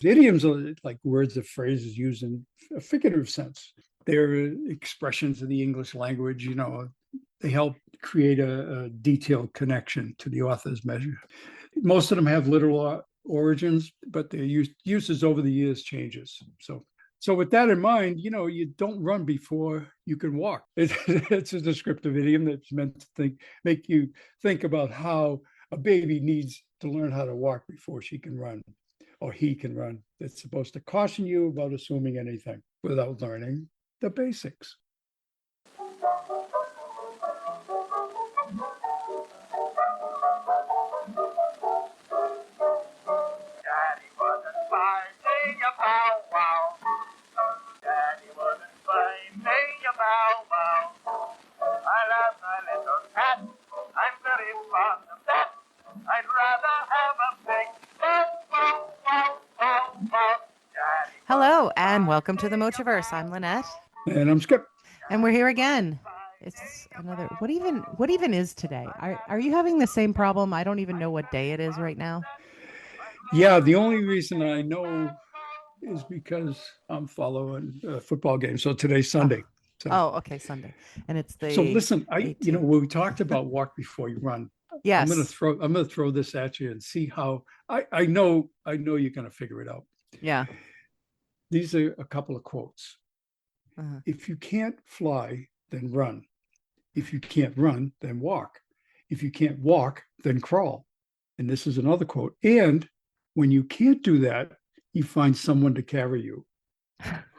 Idioms are like words or phrases used in a figurative sense. They're expressions of the English language. They help create a detailed connection to the author's measure. Most of them have literal origins, but their uses over the years changes. So with that in mind, you don't run before you can walk. It's a descriptive idiom that's meant to make you think about how a baby needs to learn how to walk before she can run or he can run. It's supposed to caution you about assuming anything without learning the basics. Hello, and welcome to the Mochiverse. I'm Linette. And I'm Skip. And we're here again. It's another what even is today? Are you having the same problem? I don't even know what day it is right now. Yeah, the only reason I know is because I'm following a football game. So today's Sunday. Okay, Sunday. And it's So the listen, when we talked about walk before you run, yes. I'm gonna throw this at you and see how I know you're gonna figure it out. Yeah. These are a couple of quotes. Uh-huh. If you can't fly, then run. If you can't run, then walk. If you can't walk, then crawl. And this is another quote. And when you can't do that, you find someone to carry you.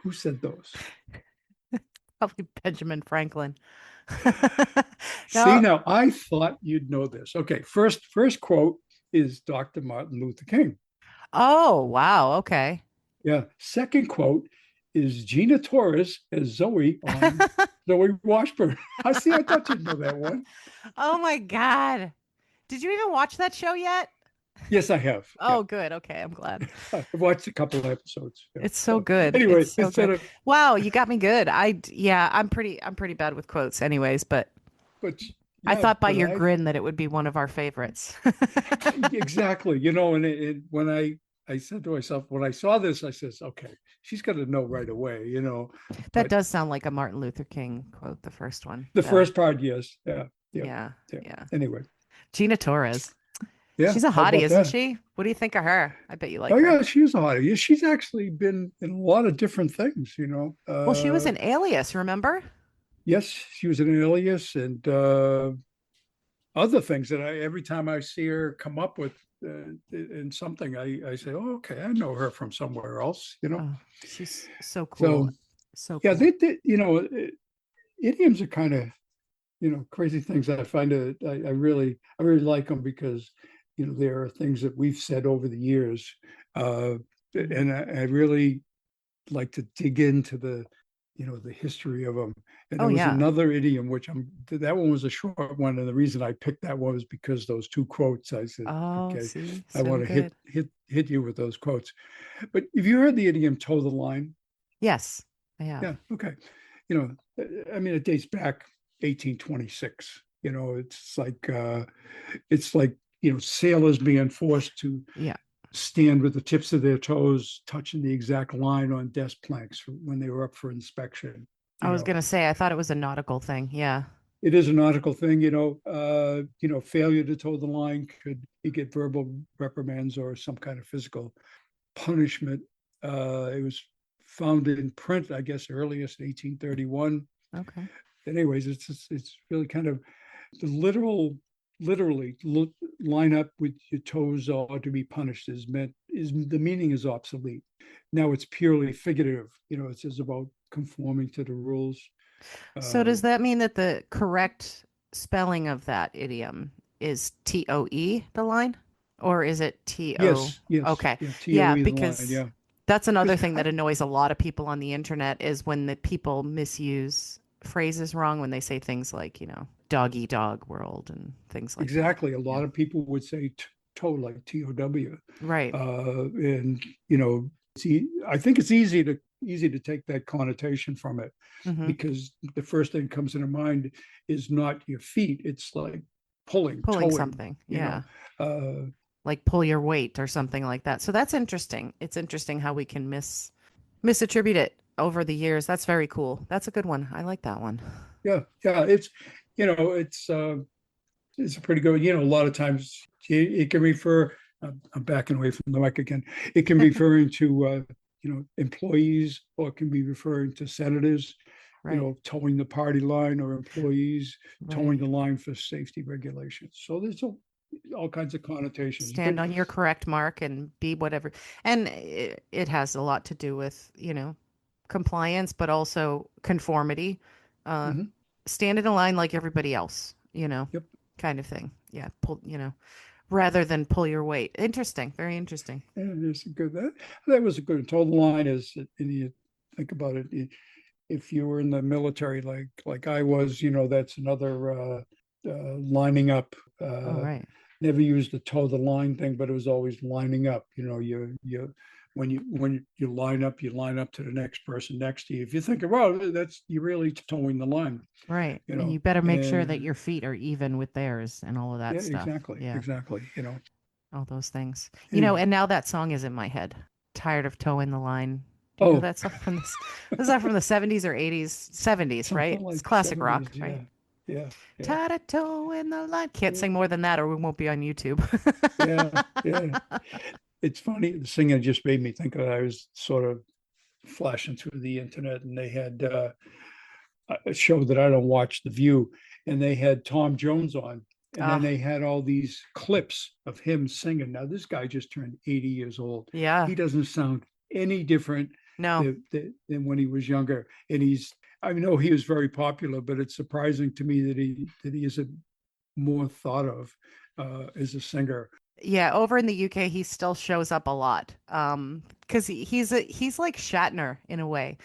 Who said those? Probably Benjamin Franklin. See, now I thought you'd know this. Okay, first quote is Dr. Martin Luther King. Oh, wow. Okay. Yeah. Second quote is Gina Torres as Zoe on Zoe Washburn. I thought you'd know that one. Oh my God. Did you even watch that show yet? Yes, I have. Oh, good. Okay, I'm glad. I've watched a couple of episodes. Yeah. It's so good. Anyway, so good. Wow, you got me good. I'm pretty bad with quotes anyways, but I thought by your grin that it would be one of our favorites. Exactly. And when I said to myself, when I saw this, I says, okay, she's got to know right away, That does sound like a Martin Luther King quote, the first one. The first part, yes. Yeah. Anyway. Gina Torres. Yeah. She's a hottie, isn't she? What do you think of her? I bet you like her. Oh, yeah, she's a hottie. Yeah, she's actually been in a lot of different things, Well, she was an Alias, remember? Yes, she was an Alias and other things that every time I see her come up with in something, I say, oh, okay, I know her from somewhere else, Oh, she's so cool. So yeah, cool. Idioms are kind of, crazy things. I find I really like them because, there are things that we've said over the years. And I really like to dig into the history of them. And there was another idiom, that one was a short one. And the reason I picked that one was because those two quotes, I said, okay, I want to hit you with those quotes. But have you heard the idiom toe the line? Yes, I have. Yeah. Okay. It dates back 1826. It's like sailors being forced to stand with the tips of their toes touching the exact line on desk planks when they were up for inspection. I was going to say, I thought it was a nautical thing. Yeah. It is a nautical thing, failure to toe the line you get verbal reprimands or some kind of physical punishment. It was found in print, I guess, earliest 1831. Okay. Anyways, it's really kind of the literally line up with your toes or to be punished is the meaning is obsolete. Now it's purely figurative. It says about conforming to the rules. So does that mean that the correct spelling of that idiom is TOE, the line? Or is it TO? Yes. Okay. Yeah, because line, that's another thing that annoys a lot of people on the internet is when the people misuse phrases wrong when they say things like, dog eat dog world and things like exactly. that. A lot of people would say toe like TOW. Right. And I think it's easy to take that connotation from it because the first thing that comes into mind is not your feet. It's like pulling towing, something. Yeah. like pull your weight or something like that. So that's interesting. It's interesting how we can misattribute it over the years. That's very cool. That's a good one. I like that one. Yeah, yeah. You know, it's a pretty good. A lot of times it can refer. I'm backing away from the mic again. It can be referring to employees, or it can be referring to senators. Right. Towing the party line, or employees towing Right. the line for safety regulations. So there's all kinds of connotations. But Stand on your correct mark and be whatever. And it has a lot to do with, compliance, but also conformity. Uh, mhm, stand in a line like everybody else, yep. kind of thing. Yeah. Rather than pull your weight. Interesting. Very interesting. And it's a good that was a good. Tow the line is, and you think about it. If you were in the military, like I was, that's another lining up. All right. Never used the toe the line thing, but it was always lining up. When you line up to the next person next to you. If you think, well, that's you really towing the line, Right. And you better make sure that and your feet are even with theirs and all of yeah, that stuff. exactly, Yeah. exactly. All those things. Anyway, And now that song is in my head. Tired of towing the line. Do you know oh, that song from this? Was that from the 70s or 80s? 70s, something right? It's like classic '70s. rock, right? Yeah, yeah, yeah, Tired of towing the line. Can't yeah, sing more than that or we won't be on YouTube. yeah, yeah. It's funny. The singer just made me think of. I was sort of flashing through the internet, and they had a show that I don't watch, The View, and they had Tom Jones on, and then Ah, they had all these clips of him singing. Now this guy just turned 80 years old. yeah. He doesn't sound any different No. than when he was younger, and I know he was very popular, but it's surprising to me that he isn't more thought of as a singer. Yeah, over in the UK, he still shows up a lot. Because he's like Shatner in a way.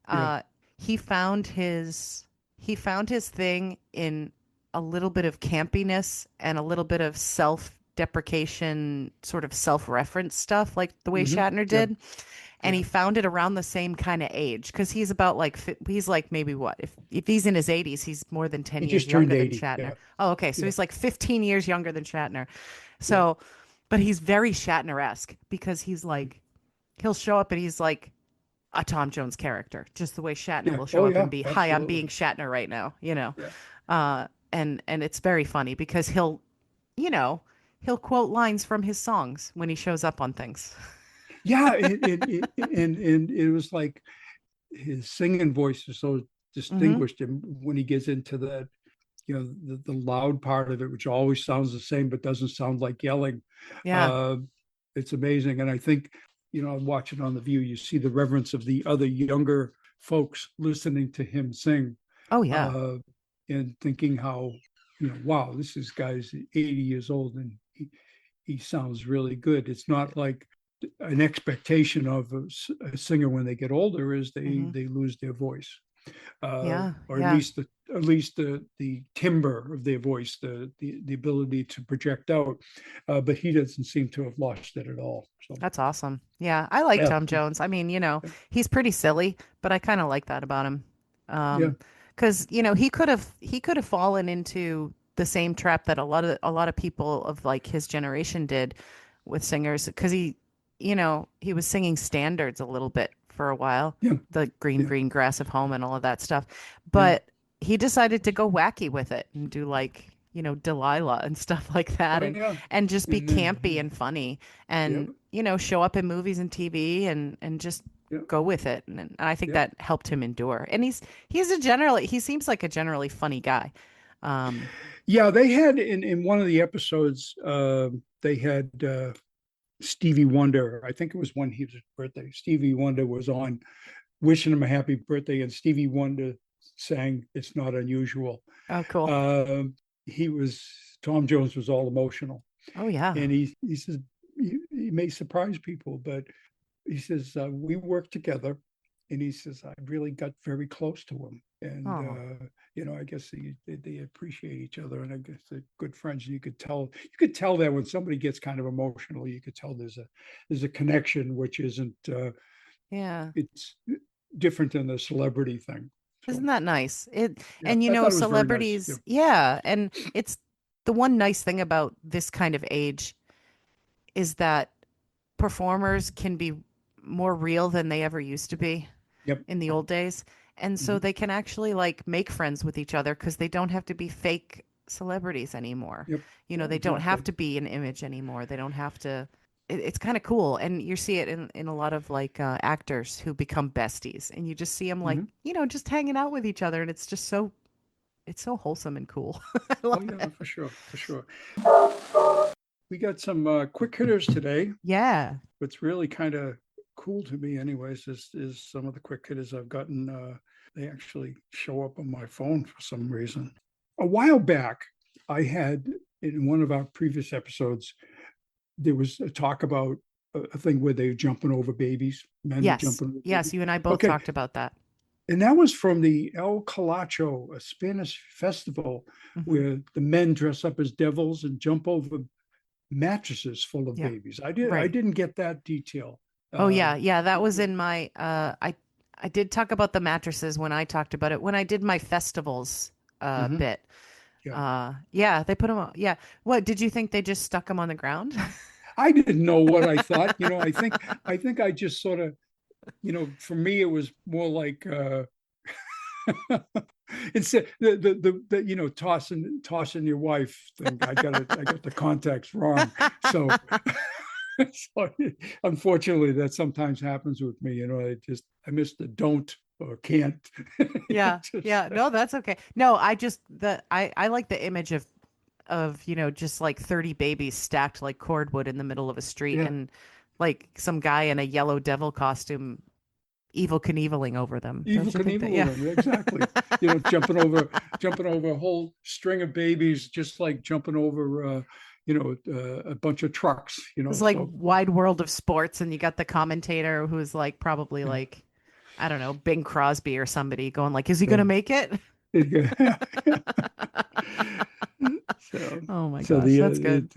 Yeah. Uh, he found his thing in a little bit of campiness and a little bit of self-deprecation, sort of self-reference stuff, like the way Hmm. Shatner Yeah. did. And Yeah. he found it around the same kind of age because he's about like he's like maybe what if he's in his 80s, he's more than 10 He years just turned younger than 80. Shatner. Yeah. Oh, okay, so Yeah. he's like 15 years younger than Shatner. Yeah. So, but he's very Shatner-esque because he's like, he'll show up and he's like a Tom Jones character, just the way Shatner Yeah. will show Oh up and yeah. be, "Hi, I'm Absolutely. being Shatner right now." Yeah. And it's very funny because you know, he'll quote lines from his songs when he shows up on things. Yeah. And it was like his singing voice is so Hmm. distinguished, and when he gets into that, the loud part of it, which always sounds the same but doesn't sound like yelling, Yeah. uh, it's amazing. And I think, watching on The View, you see the reverence of the other younger folks listening to him sing, Oh yeah. uh, and thinking how, wow, this is guy's 80 years old, and he sounds really good. It's not like an expectation of a singer when they get older is they Hmm. they lose their voice, Yeah. or Yeah. at least the timbre of their voice, the ability to project out. But he doesn't seem to have lost it at all. So That's awesome. Yeah, I like yeah, Tom Jones. I mean, he's pretty silly, but I kind of like that about him. yeah, Because, he could have fallen into the same trap that a lot of people of like his generation did with singers because he was singing standards a little bit for a while, yeah, the green yeah, green grass of home and all of that stuff. yeah. But he decided to go wacky with it and do like, Delilah and stuff like that Oh and yeah, and just be and then campy and funny yeah, and show up in movies and TV and just yeah, go with it and I think yeah. that helped him endure and he seems like a generally funny guy. um Yeah, they had in one of the episodes, they had Stevie Wonder. I think it was when his birthday. Stevie Wonder was on, wishing him a happy birthday, and Stevie Wonder sang "It's Not Unusual." oh, cool. Um, he was Tom Jones was all emotional, Oh yeah. and he says he may surprise people, but he says we worked together, and he says I really got very close to him, and Oh, I guess they appreciate each other, and I guess they're good friends. You could tell that when somebody gets kind of emotional, you could tell there's a connection which isn't yeah. it's different than the celebrity thing. Isn't So that nice? yeah, And I thought it was very nice. Yeah. celebrities, yeah, and it's the one nice thing about this kind of age. is that performers can be more real than they ever used to be Yep. in the old days. And so Mhm. they can actually like make friends with each other because they don't have to be fake celebrities anymore. Yep. You know, Yeah, they don't have exactly. to be an image anymore. They don't have to. It's kind of cool. And you see it in a lot of like actors who become besties. And you just see them like, Mhm. just hanging out with each other. And it's just it's so wholesome and cool. I Oh love yeah, it. for sure, for sure. We got some quick hitters today. Yeah. What's really kind of cool to me, anyways, is some of the quick hitters I've gotten. They actually show up on my phone for some reason. A while back, I had in one of our previous episodes, there was a talk about a thing where they're jumping over babies, men were Yes. jumping over Yes. babies. You and I both Okay, talked about that. and that was from the El Calacho, a Spanish festival Hmm. where the men dress up as devils and jump over mattresses full of Yeah. babies. I Right. didn't get that detail. Oh Uh, yeah, yeah, that was in my I did talk about the mattresses when I talked about it when I did my festivals mhm, bit. yeah, Yeah, they put them on. Yeah. What did you think they just stuck them on the ground? I didn't know what I thought. I think I just sort of, for me it was more like it's the tossing your wife thing. I got the context wrong. So, so unfortunately that sometimes happens with me. I missed the don't or can't. Yeah. Just Yeah. No, that's okay. No, I like the image of, just like 30 babies stacked like cordwood in the middle of a street yeah, and like some guy in a yellow devil costume evil Knieveling over them. Evil Don't you think Knievel that? with Yeah. them. Exactly. Jumping over a whole string of babies, just like jumping over, a bunch of trucks. It's like So wide world of sports, and you got the commentator who's like probably yeah, like I don't know, Bing Crosby or somebody going like, "Is he yeah. gonna make it?" so Oh my so gosh, the that's good.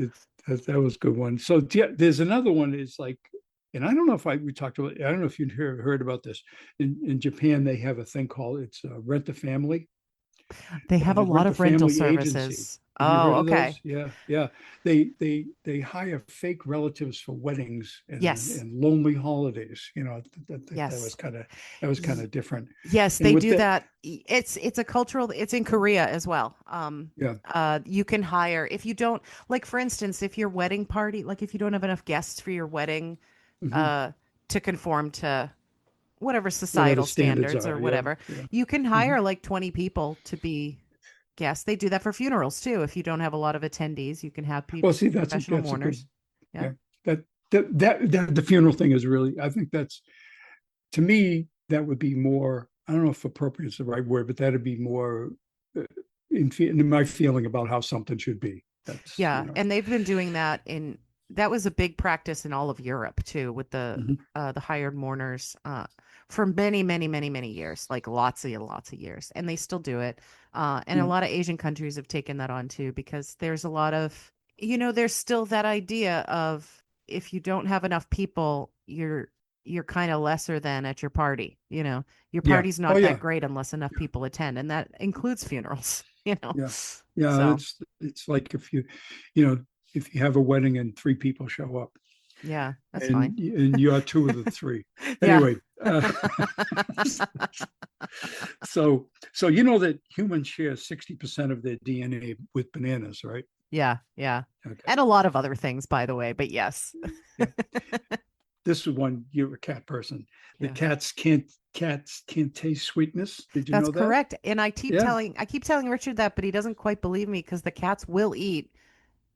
that was a good one. So yeah, there's another one. Is like, and I don't know if we talked about. I don't know if you heard about this. In Japan, they have a thing called it's Rent a Family. They have a lot Rent a of rental Family Agency. services. Have you Oh, heard of those? okay. Yeah, yeah. They hire fake relatives for weddings and Yes. lonely holidays. That was Yes. kind Y- of different. Yes, And they with do that, that. It's a cultural, it's in Korea as well. yeah, You can hire if you don't like, for instance, if your wedding party, like if you don't have enough guests for your wedding, mhm, uh, to conform to whatever whatever societal standards standards or are. Yeah, whatever, yeah. you can Mhm. hire like 20 people to be guests. They do that for funerals too. If you don't have a lot of attendees, you can have Well, see, professional that's a good, mourners. Yeah. yeah. That the funeral thing is really. I think that's to me that would be more. I don't know if appropriate is the right word, but that'd be more uh, in my feeling about how something should be. That's Yeah, and they've been doing that that was a big practice in all of Europe too, with mhm, the hired mourners for many, many, many, many years, like lots of years, and they still do it. And a yeah, lot of Asian countries have taken that on too, because there's a lot of, there's still that idea of if you don't have enough people, you're kind of lesser than at your party. Your yeah. party's Oh not that yeah, great unless enough yeah, people attend, and that includes funerals. yeah, yeah. So It's like you know, if you have a wedding and three people show up, yeah, that's fine. and you're two of the three. Yeah. Anyway, so you know that humans share 60% of their DNA with bananas, right? Yeah, yeah. Okay. And a lot of other things, by the way, but yes. Yeah. This is one, you're a cat person. The Yeah. cats can't taste sweetness. Did you That's know that? correct. And Yeah. I keep telling Richard that, but he doesn't quite believe me because the cats will eat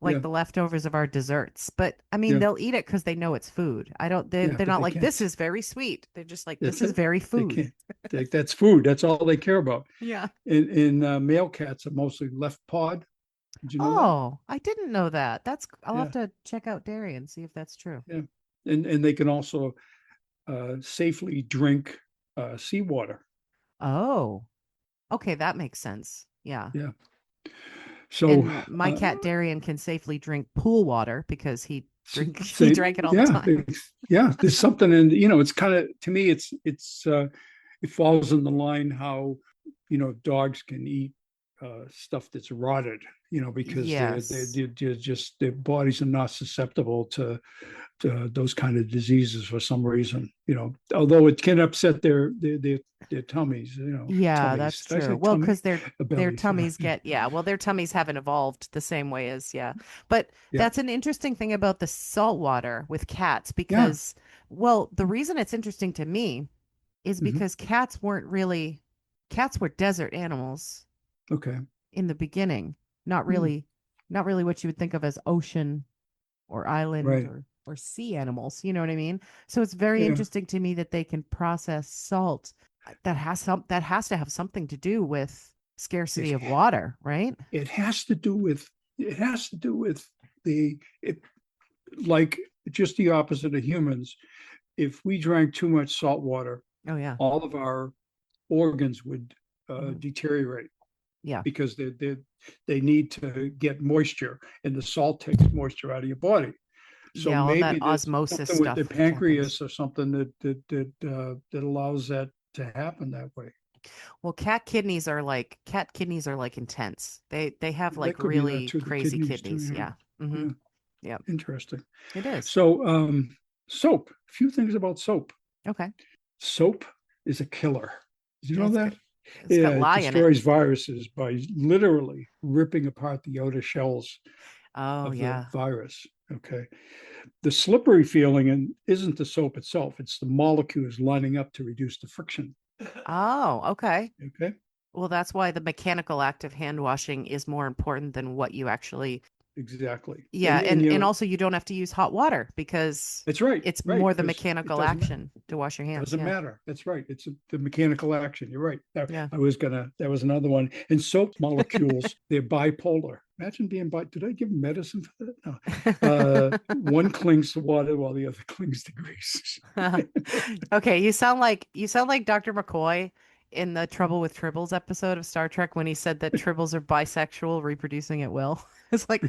like Yeah. the leftovers of our desserts. But I mean, Yeah. they'll eat it because they know it's food. I don't Yeah. they're But not they like can't. this is very sweet. They're just like this That's is it. very They food. can't. That's food. That's all they care about. Yeah. In male cats are mostly left pawed. Did you know that? Oh, I didn't know that. I'll have Yeah. to check out Dairy and see if that's true. Yeah. And they can also safely drink seawater. Oh, okay, that makes sense. Yeah. Yeah. So, And my cat Darian can safely drink pool water because he say, drank it all the yeah, time. yeah. There's something in, it's kind of to me, it falls in the line how dogs can eat stuff that's rotted, because Yes. they're just their bodies are not susceptible to those kind of diseases for some reason. Although it can upset their tummies. Yeah, Tummies. that's Did I true. say Well, tummy? because their Bellies. Yeah, tummies get, yeah, well, their tummies haven't evolved the same way as, yeah. But yeah, that's an interesting thing about the salt water with cats yeah. because, well, the reason it's interesting to me is Hmm. because cats were desert animals Okay. in the beginning, not Hmm. really, not really what you would think of as ocean or island Right. or sea animals. You know what I mean? So it's very Yeah. interesting to me that they can process salt. That has to have something to do with It scarcity of water, right? it has to do with the it like just the opposite of humans. If we drank too much salt water, Oh yeah. all of our organs would Mhm. deteriorate Yeah. because they need to get moisture, and the salt takes moisture out of your body. So Yeah, all that maybe there's osmosis something with the stuff happens. pancreas or something that allows that to happen that way. Well, cat kidneys are like intense. They have like That could be that really too. The crazy kidneys too. kidneys. Yeah. Yeah. Mm-hmm. Yeah. Yep. Interesting. It is. So, soap. A few things about soap. Okay. Soap is a killer. Did you know It's that? good. It's got Yeah, it lye in it. destroys viruses by literally ripping apart the outer shells Oh of the yeah. virus. Okay. The slippery feeling isn't the soap itself, it's the molecules lining up to reduce the friction. Oh, okay. Okay. Well, that's why the mechanical act of hand washing is more important than what you actually. Exactly. Yeah, And and also you don't have to use hot water because that's right, it's right, more the because it mechanical doesn't action to wash your hands. doesn't Yeah. matter. That's right. It's the mechanical action. You're right. Yeah. That was another one. And soap molecules, they're bipolar. Imagine being did I give medicine for that? No. One clings to water while the other clings to grease. Okay, you sound like Dr. McCoy in the Trouble with Tribbles episode of Star Trek when he said that tribbles are bisexual, reproducing at will. It's like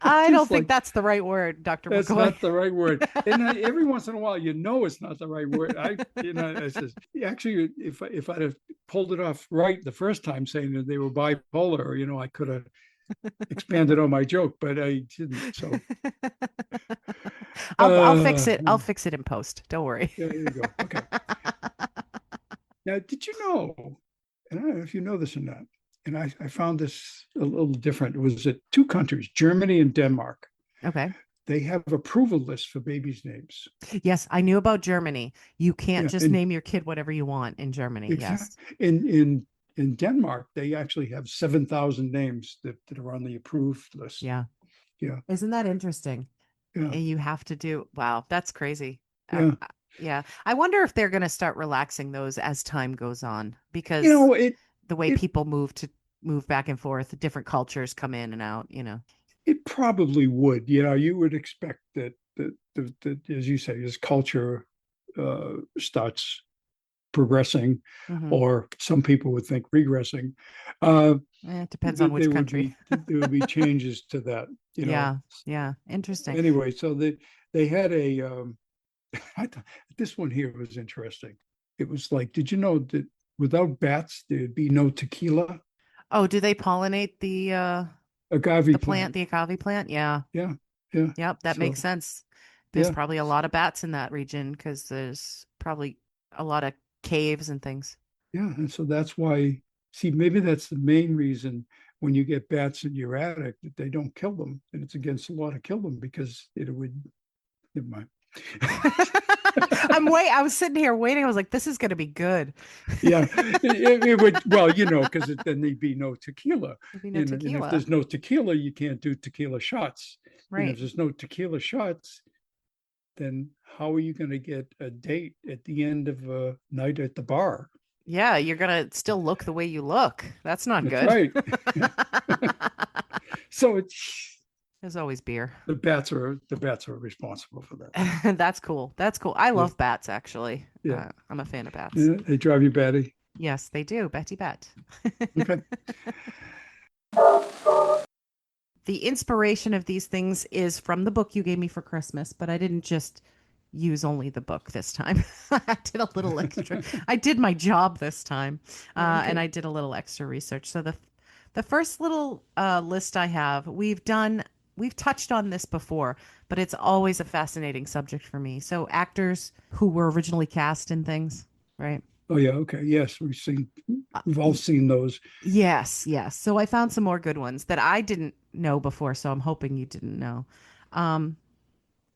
I don't Just think like that's the right word, Dr. that's McCoy. not the right word. And every once in a while, it's not the right word. I says, actually, if I'd have pulled it off right the first time, saying that they were bipolar, I could have expanded on my joke, but I didn't. So, I'll fix it. I'll yeah, fix it in post. Don't worry. there you go. Okay. Now, did you know? And I don't know if you know this or not. And I found this a little different. It was at two countries, Germany and Denmark. Okay. They have approval lists for babies' names. Yes, I knew about Germany. You can't Yeah, just and name your kid whatever you want in Germany. exactly. Yes. In Denmark, they actually have 7,000 names that are on the approved list. Yeah. Yeah, Isn't that interesting? yeah, And you have to do, wow, that's crazy. yeah. Yeah. I wonder if they're going to start relaxing those as time goes on You because know, it the way it people move back and forth, different cultures come in and out. it probably would. You would expect that as you say, as culture starts progressing, Hmm. or some people would think regressing, uh, It depends on which country. there would be changes to that. Yeah. Yeah. Interesting. Anyway, so they had a I thought this one here was interesting. It was like, did you know that without bats there'd be no tequila? Oh, do they pollinate Agave plant, plant. the agave plant? Yeah. Yeah, yeah. Yep, that So makes sense. There's yeah, probably a lot of bats in that region because there's probably a lot of caves and things. yeah. And so that's why, see, maybe that's the main reason when you get bats in your attic that they don't kill them. And it's against the law to kill them because it would, never mind. I was sitting here waiting. I was like, this is going to be good. Yeah, it would, well, because then there'd be no tequila. There'll be no And if tequila. there's no tequila, you can't do tequila shots. And if Right. there's no tequila shots, then how are you going to get a date at the end of a night at the bar? Yeah, you're going to still look the way you look. That's not That's good. right. So it's There's always beer. the bats are responsible for that. That's cool. That's cool. I Yeah, love bats, actually. yeah, I'm a fan of bats. yeah. They drive you batty. Yes, they do. Betty Bat. Okay. The inspiration of these things is from the book you gave me for Christmas, but I didn't just use only the book this time. I did a little extra. I did my job this time, and Okay. I did a little extra research. So the The first little list I have, we've touched on this before, but it's always a fascinating subject for me. So actors who were originally cast in things, right? Oh yeah, okay. Yes, we've all Y- seen those. yes, yes. So I found some more good ones that I didn't know before, so I'm hoping you didn't know. Um,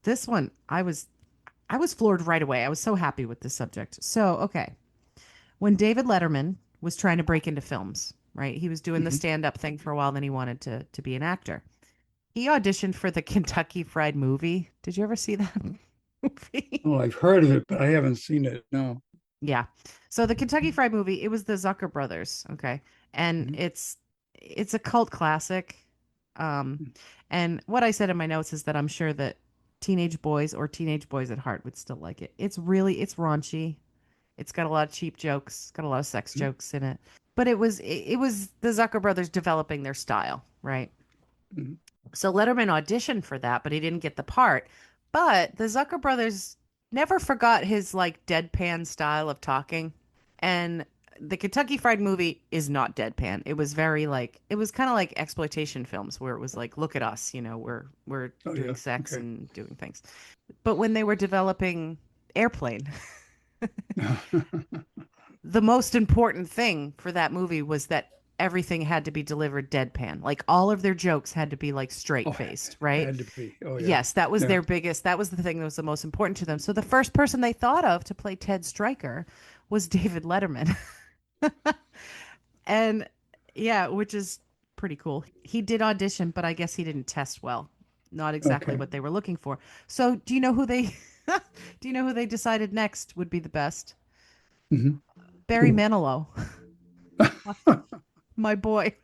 this one, I was floored right away. I was so happy with this subject. So, okay. When David Letterman was trying to break into films, right? He was doing the Mhm. stand-up thing for a while, then he wanted to be an actor. He auditioned for the Kentucky Fried Movie. Did you ever see that movie? Oh, I've heard of it, but I haven't seen it. No. Yeah. So the Kentucky Fried Movie, it was the Zucker brothers, okay? And Mhm. it's a cult classic. Um and what I said in my notes is that I'm sure that teenage boys or teenage boys at heart would still like it. It's raunchy. It's got a lot of cheap jokes, got a lot of sex jokes in it. But it was the Zucker brothers developing their style, right? Mhm. So Letterman auditioned for that, but he didn't get the part. But the Zucker brothers never forgot his like deadpan style of talking. And the Kentucky Fried Movie is not deadpan. It was very like it was kind of like exploitation films where it was like, look at us, we're Oh doing yeah, sex okay. and doing things. But when they were developing Airplane, the most important thing for that movie was that everything had to be delivered deadpan. Like all of their jokes had to be like straight Oh, faced, right? had to be. Oh yeah, Yes, that was yeah. their biggest, that was the thing that was the most important to them. So the first person they thought of to play Ted Stryker was David Letterman. And yeah, which is pretty cool. He did audition, but I guess he didn't test well. Not exactly Okay. what they were looking for. So do you know who they do you know who they decided next would be the best? Hmm. Barry Cool. Manilow, my boy.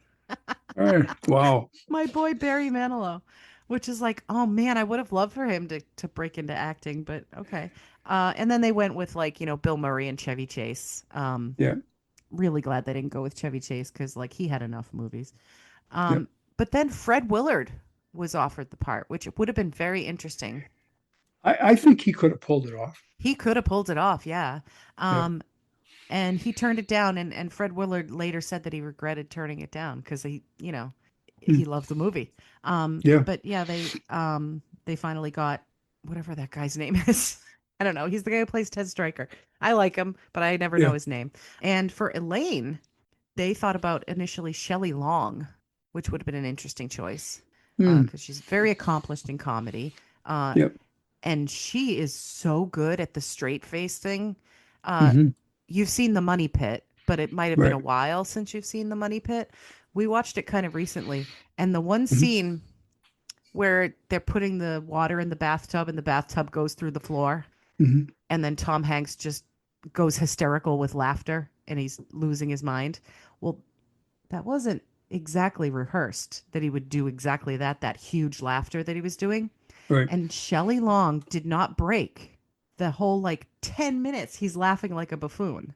All right. Wow. My boy Barry Manilow, which is like, oh man, I would have loved for him to break into acting, but okay. And then they went with like, Bill Murray and Chevy Chase. Yeah. Really glad they didn't go with Chevy Chase because like he had enough movies. Yep. But then Fred Willard was offered the part, which would have been very interesting. I think he could have pulled it off. He could have pulled it off, yeah. Yeah. Um, and he turned it down, and Fred Willard later said that he regretted turning it down because he Mm. loved the movie. Yeah. But yeah, they finally got whatever that guy's name is. I don't know. He's the guy who plays Ted Stryker. I like him, but I never know Yeah. his name. And for Elaine, they thought about initially Shelley Long, which would have been an interesting choice Mm. because she's very accomplished in comedy. Uh, Yep. and she is so good at the straight face thing. Uh, Hmm. you've seen The Money Pit, but it might have been a Right. while since you've seen The Money Pit. We watched it kind of recently, and the one Hmm. scene where they're putting the water in the bathtub and the bathtub goes through the floor, Hmm. and then Tom Hanks just goes hysterical with laughter and he's losing his mind. Well, that wasn't exactly rehearsed that he would do exactly that huge laughter that he was doing. Right. And Shelley Long did not break the whole like 10 minutes. He's laughing like a buffoon.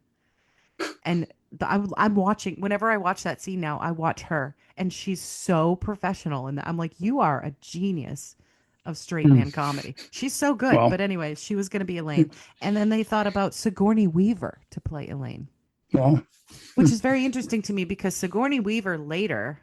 And I'm watching, whenever I watch that scene now, I watch her and she's so professional. And I'm like, you are a genius of straight Mm. man comedy. She's so good. Wow. But anyway, she was going to be Elaine. And then they thought about Sigourney Weaver to play Elaine, Wow. which is very interesting to me because Sigourney Weaver later,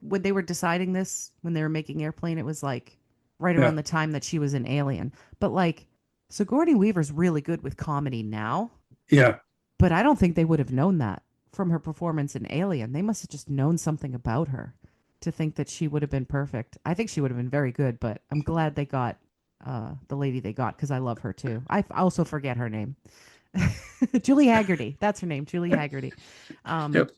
when they were deciding this, when they were making Airplane, it was like right Yeah. around the time that she was in Alien. But like Sigourney Weaver's really good with comedy now, Yeah. but I don't think they would have known that from her performance in Alien. They must have just known something about her to think that she would have been perfect. I think she would have been very good, but I'm glad they got the lady they got because I love her too. I also forget her name. Julie Haggerty. That's her name, Julie Haggerty. Um, Yep.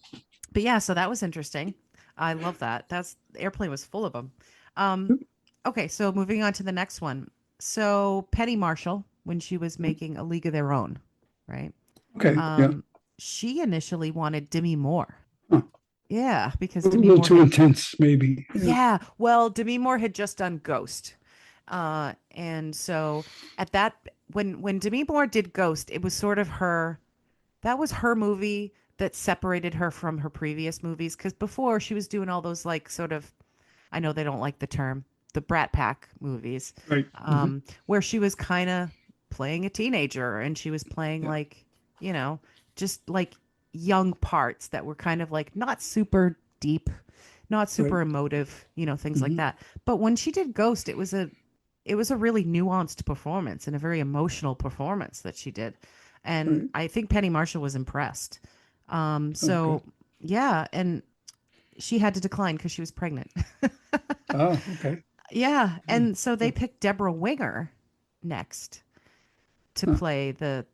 but yeah, so that was interesting. I love that. That's Airplane was full of them. Um, okay, so moving on to the next one. So Penny Marshall, when she was making A League of Their Own, right? Okay. Yeah. Um, she initially wanted Demi Moore. Huh. Yeah, because A Demi little Moore too had intense, maybe. Yeah. yeah, well, Demi Moore had just done Ghost. And so at that when Demi Moore did Ghost, it was sort of her that was her movie that separated her from her previous movies because before she was doing all those like sort of I know they don't like the term the Brat Pack movies, Right. Hmm. where she was kind of playing a teenager and she was playing Yeah. like you know just like young parts that were kind of like not super deep, not Right. super emotive, things like Hmm. that. But when she did Ghost, it was a really nuanced performance and a very emotional performance that she did. And Right. I think Penny Marshall was impressed. Okay. So yeah, and she had to decline because she was pregnant. Oh, okay. Yeah, Hmm. and so they picked Deborah Winger next to Huh. play the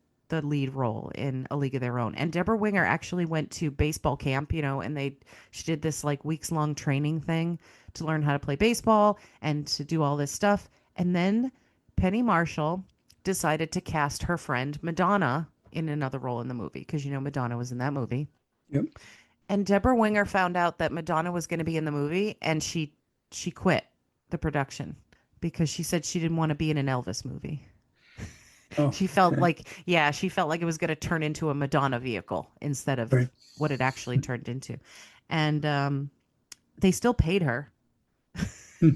lead role in A League of Their Own. And Deborah Winger actually went to baseball camp, and she did this like weeks long training thing to learn how to play baseball and to do all this stuff. And then Penny Marshall decided to cast her friend Madonna in another role in the movie because Madonna was in that movie. Yep. And Deborah Winger found out that Madonna was going to be in the movie, and she quit the production because she said she didn't want to be in an Elvis movie. Oh, She felt okay. like, yeah, she felt like it was going to turn into a Madonna vehicle instead of Right. what it actually turned into. And they still paid her. Hmm.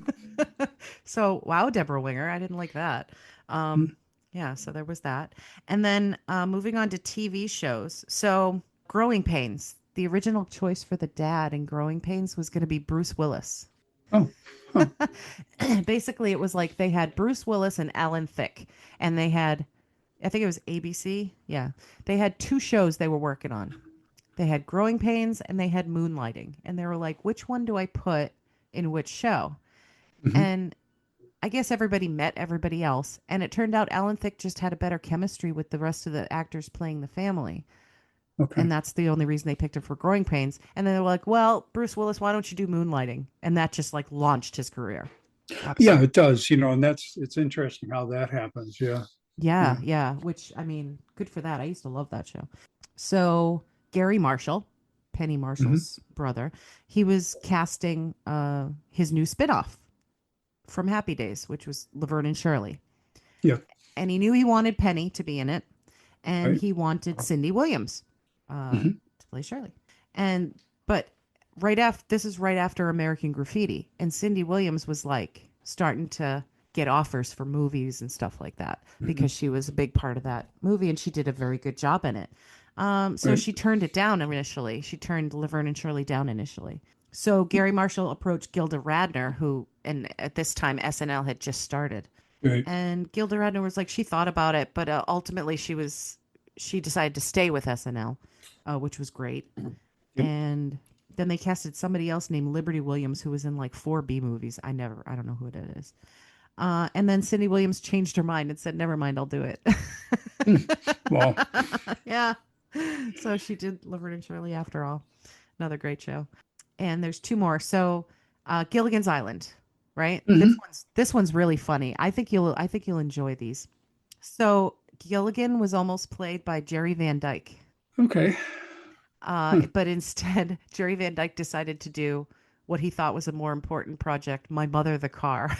So, wow, Deborah Winger. I didn't like that. Hmm. Yeah, so there was that. And then moving on to TV shows. So, Growing Pains. The original choice for the dad in Growing Pains was going to be Bruce Willis. Oh, huh. Basically, it was like they had Bruce Willis and Alan Thicke, and they had, I think it was ABC. Yeah. They had two shows they were working on. They had Growing Pains and they had Moonlighting. And they were like, which one do I put in which show? Hmm. And I guess everybody met everybody else. And it turned out Alan Thicke just had a better chemistry with the rest of the actors playing the family. Okay. And that's the only reason they picked him for Growing Pains. And then they were like, well, Bruce Willis, why don't you do Moonlighting? And that just like launched his career. Yeah, Absolutely. it does, and it's interesting how that happens. Yeah. Yeah, Yeah. yeah. Which I mean, good for that. I used to love that show. So Gary Marshall, Penny Hmm. Marshall's brother, he was casting his new spinoff from Happy Days, which was Laverne and Shirley. Yeah. And he knew he wanted Penny to be in it, and Right. he wanted Cindy Williams Hmm. to play Shirley. And but right after this is right after American Graffiti, and Cindy Williams was like starting to get offers for movies and stuff like that Hmm. because she was a big part of that movie and she did a very good job in it. So Right. she turned it down initially. She turned Laverne and Shirley down initially. So Gary Marshall approached Gilda Radner, who, and at this time SNL had just started, Right. and Gilda Radner was like, she thought about it, but ultimately she decided to stay with SNL, which was great. Yep. And then they casted somebody else named Liberty Williams, who was in like four B movies. I don't know who it is. And then Cindy Williams changed her mind and said, never mind, I'll do it. Hmm. Well. Yeah. So she did Laverne and Shirley after all. Another great show. And there's two more. So Gilligan's Island, right? This Hmm. one's really funny. I think you'll enjoy these. So Gilligan was almost played by Jerry Van Dyke. Okay. Huh. But instead, Jerry Van Dyke decided to do what he thought was a more important project, My Mother the Car.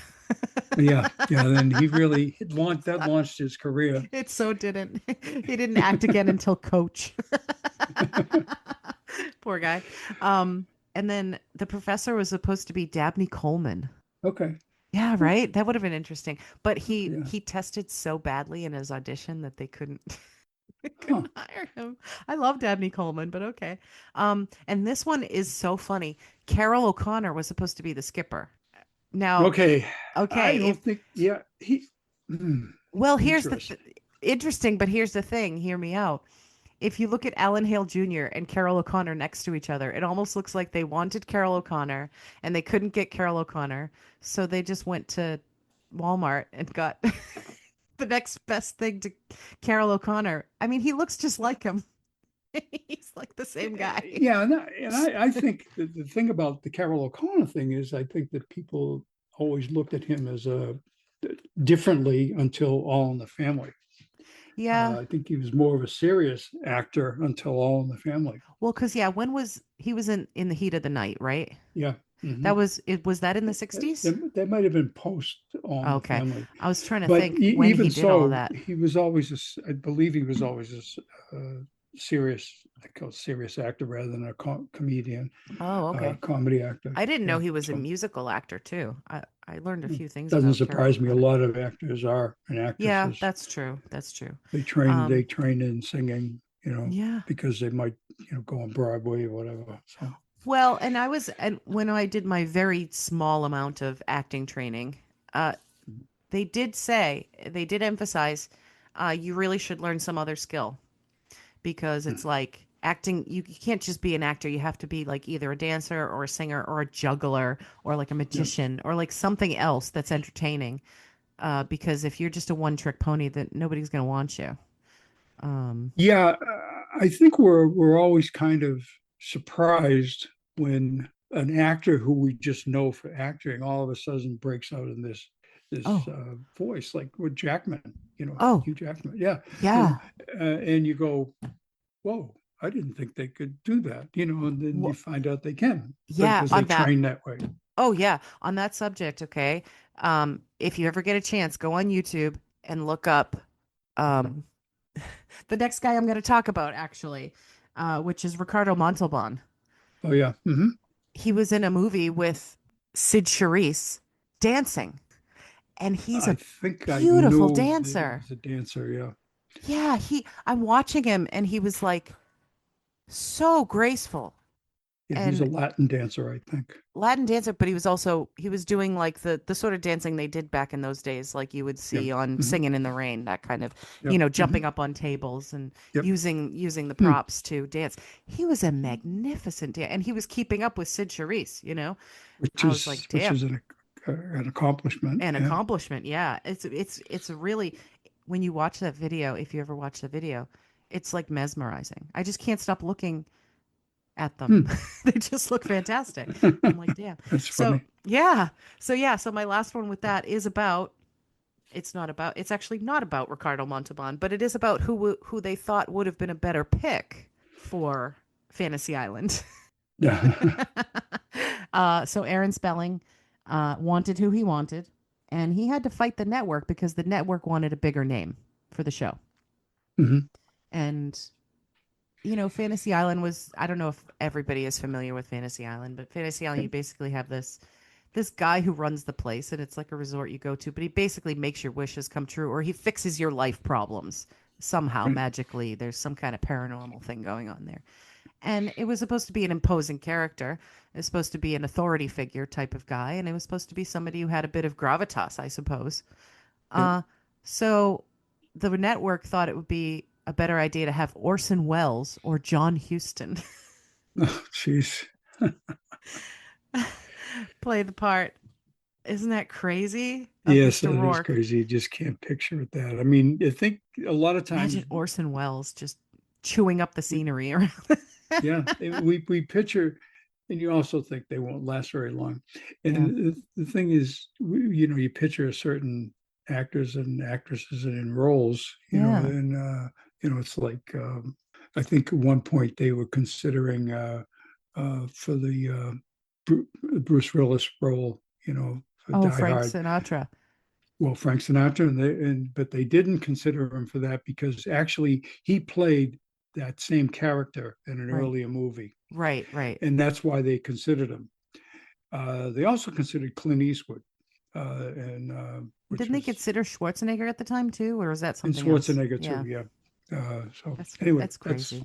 Yeah. Yeah. Then he really that launched his career. It so didn't. He didn't act again until Coach. Poor guy. And then the professor was supposed to be Dabney Coleman. Okay. Yeah, right. That would have been interesting. But he Yeah. he tested so badly in his audition that they couldn't they Huh. couldn't hire him. I love Dabney Coleman, but okay. And this one is so funny. Carol O'Connor was supposed to be the skipper. Now, Okay. I okay, don't if think. Yeah. Hmm, well, interesting. interesting, but here's the thing. Hear me out. If you look at Alan Hale Jr. and Carol O'Connor next to each other, it almost looks like they wanted Carol O'Connor and they couldn't get Carol O'Connor, so they just went to Walmart and got the next best thing to Carol O'Connor. I mean, he looks just like him. He's like the same guy. Yeah, and I think the thing about the Carol O'Connor thing is I think that people always looked at him as a differently until All in the Family. Yeah. I think he was more of a serious actor until All in the Family. Well, because yeah, when was he was in the heat of the night, right? Yeah. Hmm. That was it. Was that in the 60s? That might have been post All in the Okay. Family, I was trying to but think when he even did all of so, that. he was always I believe he was always serious, I call it serious actor rather than a comedian, Oh, okay. comedy actor. I didn't know Yeah, he was a so musical actor too. I learned a it few things doesn't about Carol surprise me. A O'Connor. lot of actors are and Yeah, actresses. that's true. That's true. They Um, train in singing, yeah. because they might go on Broadway or whatever. So Well, and when I did my very small amount of acting training, uh, they did emphasize, you really should learn some other skill because it's like acting. You can't just be an actor. You have to be like either a dancer or a singer or a juggler or like a Yeah. magician or like something else that's entertaining. Because if you're just a one trick pony, that nobody's going to want you. Um, Yeah, I think we're always kind of surprised when an actor who we just know for acting all of a sudden breaks out in this oh, voice, like with Jackman, oh, Hugh Jackman. Yeah, yeah. and you go, "Whoa, I didn't think they could do that," and then you find out they can Yeah, because they on that. train that way. Oh, yeah, on that subject, okay. If you ever get a chance, go on YouTube and look up um the next guy I'm going to talk about actually, which is Ricardo Montalban. Oh yeah, He was in a movie with Sid Charisse dancing, and he's I a think I beautiful knew that he dancer. was a dancer. Yeah, Yeah, I'm watching him and he was like so graceful yeah, he's a and Latin dancer, I think. Latin dancer, but he was doing like the sort of dancing they did back in those days, like you would Yep. see on hmm Singing in the Rain, that kind of, Yep. jumping up on tables and Yep. using the Hmm. props to dance. He was a magnificent and he was keeping up with Sid Charisse. which I was like, is which damn, is an accomplishment. an Yeah. accomplishment. Yeah, it's really when you watch that video, if you ever watch the video, it's like mesmerizing. I just can't stop looking at them. Hmm. They just look fantastic. I'm like, damn. That's So funny. yeah. So my last one with that is about it's actually not about Ricardo Montalban, but it is about who they thought would have been a better pick for Fantasy Island. Yeah. So Aaron Spelling wanted who he wanted, and he had to fight the network because the network wanted a bigger name for the show. hmm And Fantasy Island was, I don't know if everybody is familiar with Fantasy Island, but Fantasy Island, you basically have this guy who runs the place and it's like a resort you go to, but he basically makes your wishes come true or he fixes your life problems somehow Right. magically. There's some kind of paranormal thing going on there. And it was supposed to be an imposing character. It was supposed to be an authority figure type of guy, and it was supposed to be somebody who had a bit of gravitas, I suppose. Yep. So the network thought it would be a better idea to have Orson Welles or John Huston Oh, jeez. play the part. Isn't that crazy? Of Yes, Mr. that is Rourke. crazy. You just can't picture it that. I mean, I think a lot of Imagine times, Orson Welles just chewing up the we, scenery around. yeah, we picture, and you also think they won't last very long. Yeah. And the thing is, you picture certain actors and actresses and in roles, Yeah. and it's like I think at one point they were considering for the Bruce Willis role, for Oh, Die Frank Hard. Sinatra. Well, Frank Sinatra, but they didn't consider him for that because actually he played that same character in an Right. earlier movie, Right. Right. and that's why they considered him. They also considered Clint Eastwood, and which Didn't they was consider Schwarzenegger at the time too, or was that and something else? Schwarzenegger too. Yeah. Yeah. So That's anyway, that's crazy.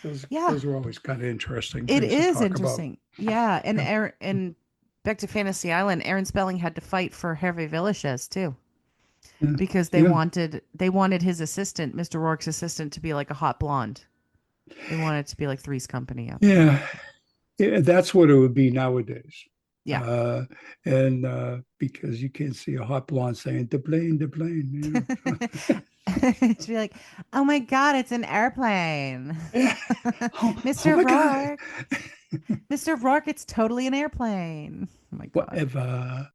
those Yeah. those are always kind of interesting It things to is talk about. interesting. Yeah, and Yeah. and back to Fantasy Island, Aaron Spelling had to fight for Hervé Villechaize too Yeah. because Yeah. they wanted his assistant, Mr. Rourke's assistant, to be like a hot blonde. They wanted it to be like Three's Company out there. Yeah. Yeah, that's what it would be nowadays. Yeah. Uh, and because you can't see a hot blonde saying the plane. To be like, oh my God, it's an airplane. Yeah. Oh Mr. my God. Rourke, Mr. Rourke, it's totally an airplane. Oh my God. Whatever.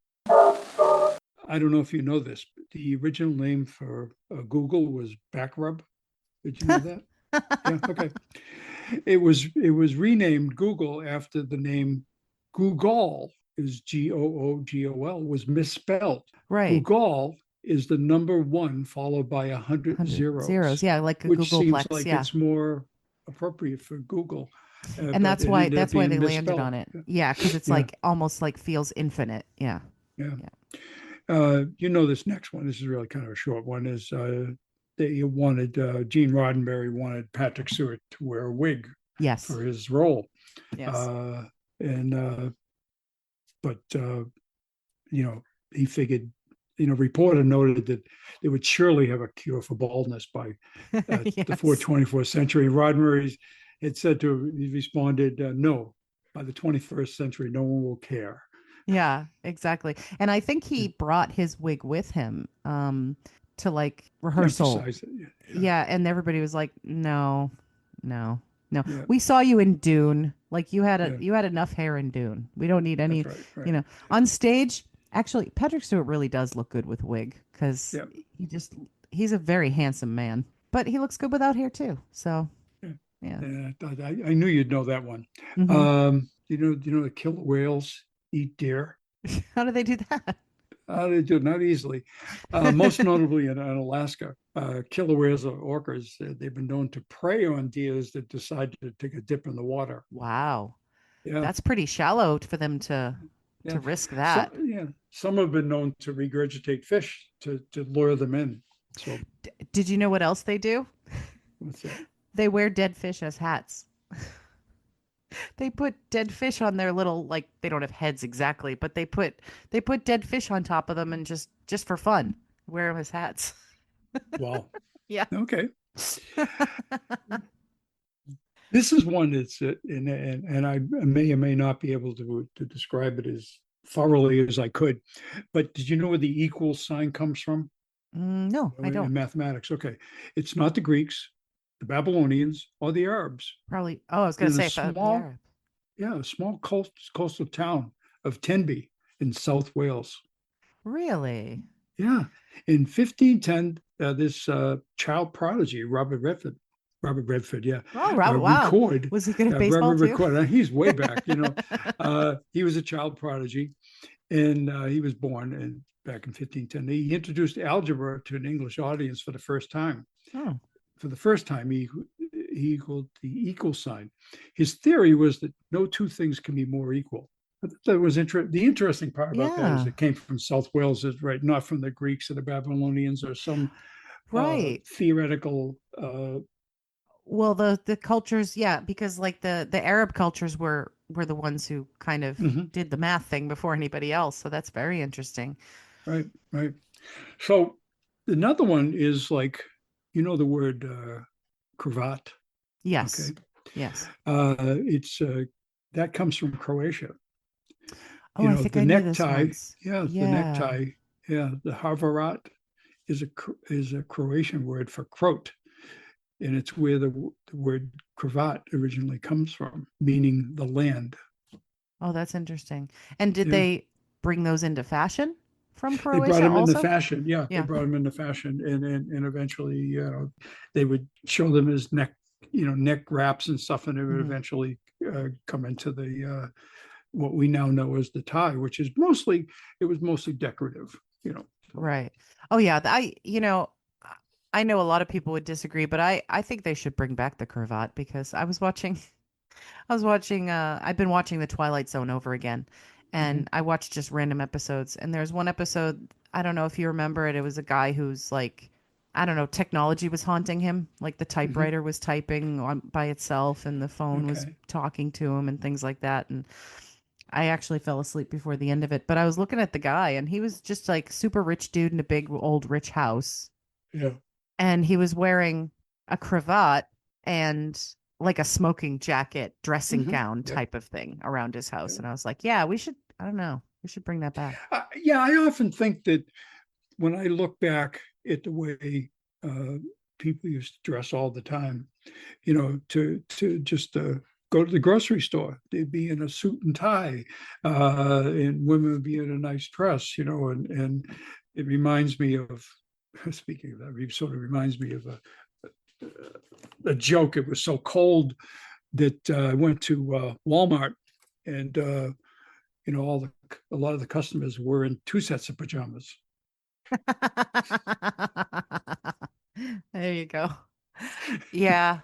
I don't know if you know this, but the original name for Google was Backrub. Did you know that? Yeah. Okay. It was renamed Google after the name Google is Googol was misspelled. Right. Google is the number one followed by 100 100 zeros. zeros, Yeah, like a which seems Googleplex. like Yeah. it's more appropriate for Google, And but it ended up that's why being they landed misspelled. on it. Yeah, because it's Yeah, like almost like feels infinite. Yeah. yeah. Yeah. This next one. This is really kind of a short one. Is they wanted Gene Roddenberry wanted Patrick Stewart to wear a wig Yes. for his role. Yes. Uh, and but you know, he figured, you know, reporter noted that they would surely have a cure for baldness by the Yes. 24th century. Roddenberry had said to, he responded, no, by the 21st century, no one will care. Yeah, exactly. And I think he brought his wig with him to like rehearsal. Emphasize it. Yeah. Yeah, and everybody was like, "No, no, no. Yeah. We saw you in Dune. Like Yeah. you had enough hair in Dune. We don't need That's any, right. you Right. know, on stage. Actually, Patrick Stewart really does look good with wig because Yeah. he just he's a very handsome man, but he looks good without hair too. So, Yeah. yeah. I knew you'd know that one. Hmm. You know, the killer whales eat deer. How do they do that? They do not easily. Most notably in Alaska, killer whales or orcas, they've been known to prey on deers that decide to take a dip in the water. Wow, Yeah, that's pretty shallow for them yeah. to risk that. Some have been known to regurgitate fish to lure them in. So Did you know what else they do? what's that? They wear dead fish as hats. They put dead fish on their little like they don't have heads exactly, but they put dead fish on top of them and just for fun wear them as hats. Wow. Yeah. Okay. This is one that's and I may or may not be able to describe it as thoroughly as I could. But did you know where the equal sign comes from No, I don't. in mathematics? Okay, it's not the Greeks, the Babylonians, or the Arabs. Probably. Oh, I was gonna In a say the small, Arab. yeah, a small coastal town of Tenby in South Wales. Really? Yeah, in 1510, this child prodigy Robert Redford, yeah, Oh, Robert. Wow. record, Was he good at baseball Robert too? record. He's way back, you know. He was a child prodigy, and he was born back in 1510. He introduced algebra to an English audience for the first time. Oh, For the first time, he equaled the equal sign. His theory was that no two things can be more equal. That was the interesting part about that is yeah. it came from South Wales, is right, not from the Greeks or the Babylonians or some Right. theoretical. Well, the cultures, yeah, because like the Arab cultures were the ones who kind of Mhm, did the math thing before anybody else. So that's very interesting. right, right. So another one is like, you know, the word cravat. Okay, Yes. Yes. it's that comes from Croatia. Oh, You I know, think the I knew this necktie. once. Yeah, the Yeah. necktie. Yeah, the havarat is a Croatian word for croat, and it's where the word cravat originally comes from, meaning the land. Oh, that's interesting. And did Yeah, they bring those into fashion from they brought Croatia them into also? fashion. Yeah, they Yeah. brought them into fashion, and eventually, you know, they would show them as neck wraps and stuff, and it would Hmm. eventually come into the what we now know as the tie, which is mostly it was mostly decorative. You know, so. Right. Oh yeah, I know a lot of people would disagree, but I think they should bring back the cravat because I've been watching The Twilight Zone over again, Mhm. and I watched just random episodes. And there's one episode, I don't know if you remember it. It was a guy who's like, I don't know, technology was haunting him. Like the Mhm. typewriter was typing by itself, and the phone was Okay. talking to him, and things like that. And I actually fell asleep before the end of it. But I was looking at the guy, and he was just like super rich dude in a big old rich house, Yeah. and he was wearing a cravat and like a smoking jacket, dressing Hmm. gown Yep. type of thing around his house. Yeah. And I was like, yeah, we should, I don't know, we should bring that back. Yeah. I often think that when I look back at the way uh, people used to dress all the time, you know, to just go to the grocery store, they'd be in a suit and tie, and women would be in a nice dress, you know, and it reminds me of speaking of that, it sort of reminds me of a joke. It was so cold that I went to Walmart and you know a lot of the customers were in two sets of pajamas. There you go. Yeah.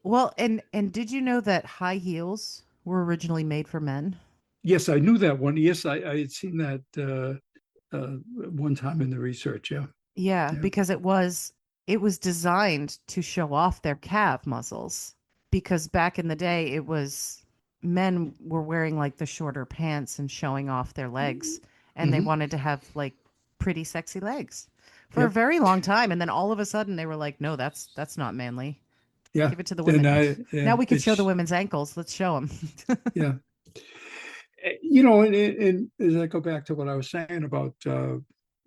Well, and did you know that high heels were originally made for men? Yes, I knew that one. Yes, I had seen that one time in the research. Yeah, Yeah, yeah. because it was designed to show off their calf muscles because back in the day it was men were wearing like the shorter pants and showing off their legs, and they Hmm. wanted to have like pretty sexy legs for a Yep. very long time, and then all of a sudden they were like, no, that's not manly. Yeah. Give it to the And women. Now we could show the it's, women's ankles. Let's show them. yeah. And as I go back to what I was saying about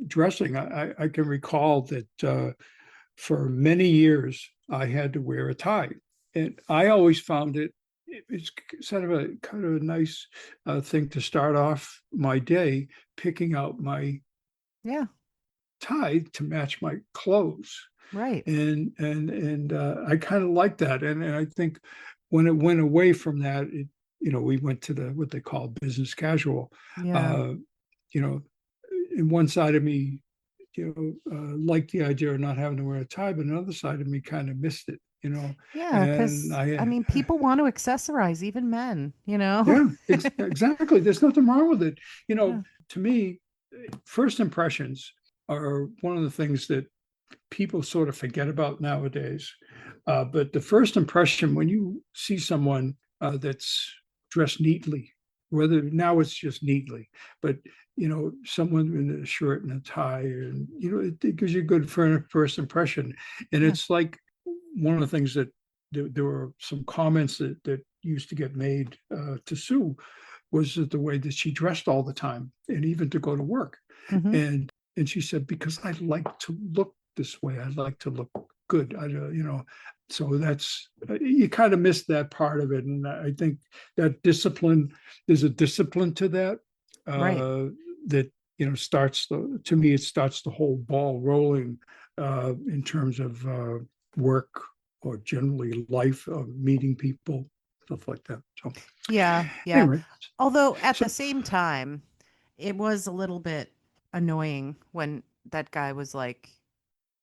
dressing, I can recall that for many years I had to wear a tie, and I always found it's sort of a kind of a nice thing to start off my day, picking out my Yeah, tie to match my clothes, right. and I kind of like that, and I think when it went away from that, we went to the what they call business casual. Yeah. uh you know in one side of me, liked the idea of not having to wear a tie, but another side of me kind of missed it, Yeah, and because I I mean, people want to accessorize, even men, you know? yeah, exactly, there's nothing wrong with it. Yeah. To me, first impressions are one of the things that people sort of forget about nowadays. But the first impression when you see someone that's dressed neatly, whether now it's just neatly, but someone in a shirt and a tie, and it gives you a good first impression. And Yeah. it's like one of the things that there were some comments that used to get made to Sue was that the way that she dressed all the time and even to go to work. Hmm. And she said, because I like to look this way, I like to look good. So that's, you kind of missed that part of it. And I think that discipline, there's a discipline to that, Right. that, to me, it starts the whole ball rolling in terms of work or generally life, of meeting people, stuff like that. So Yeah. Yeah. anyway, Although at the so same time, it was a little bit annoying when that guy was like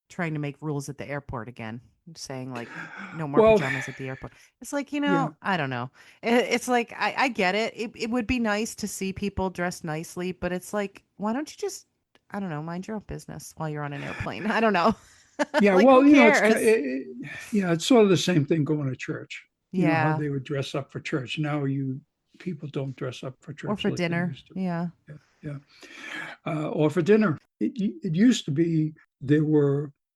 trying to make rules at the airport again, saying like no more well, pajamas at the airport. It's like, yeah. I don't know. It's like I get it. It would be nice to see people dressed nicely, but it's like, why don't you just, I don't know, mind your own business while you're on an airplane? I don't know. Yeah, Like, who well, cares? yeah, it's sort of the same thing going to church. You know how Yeah. they would dress up for church. Now people don't dress up for Or church for like they dinner. used to. Yeah. Yeah, yeah. Or for dinner. It used to be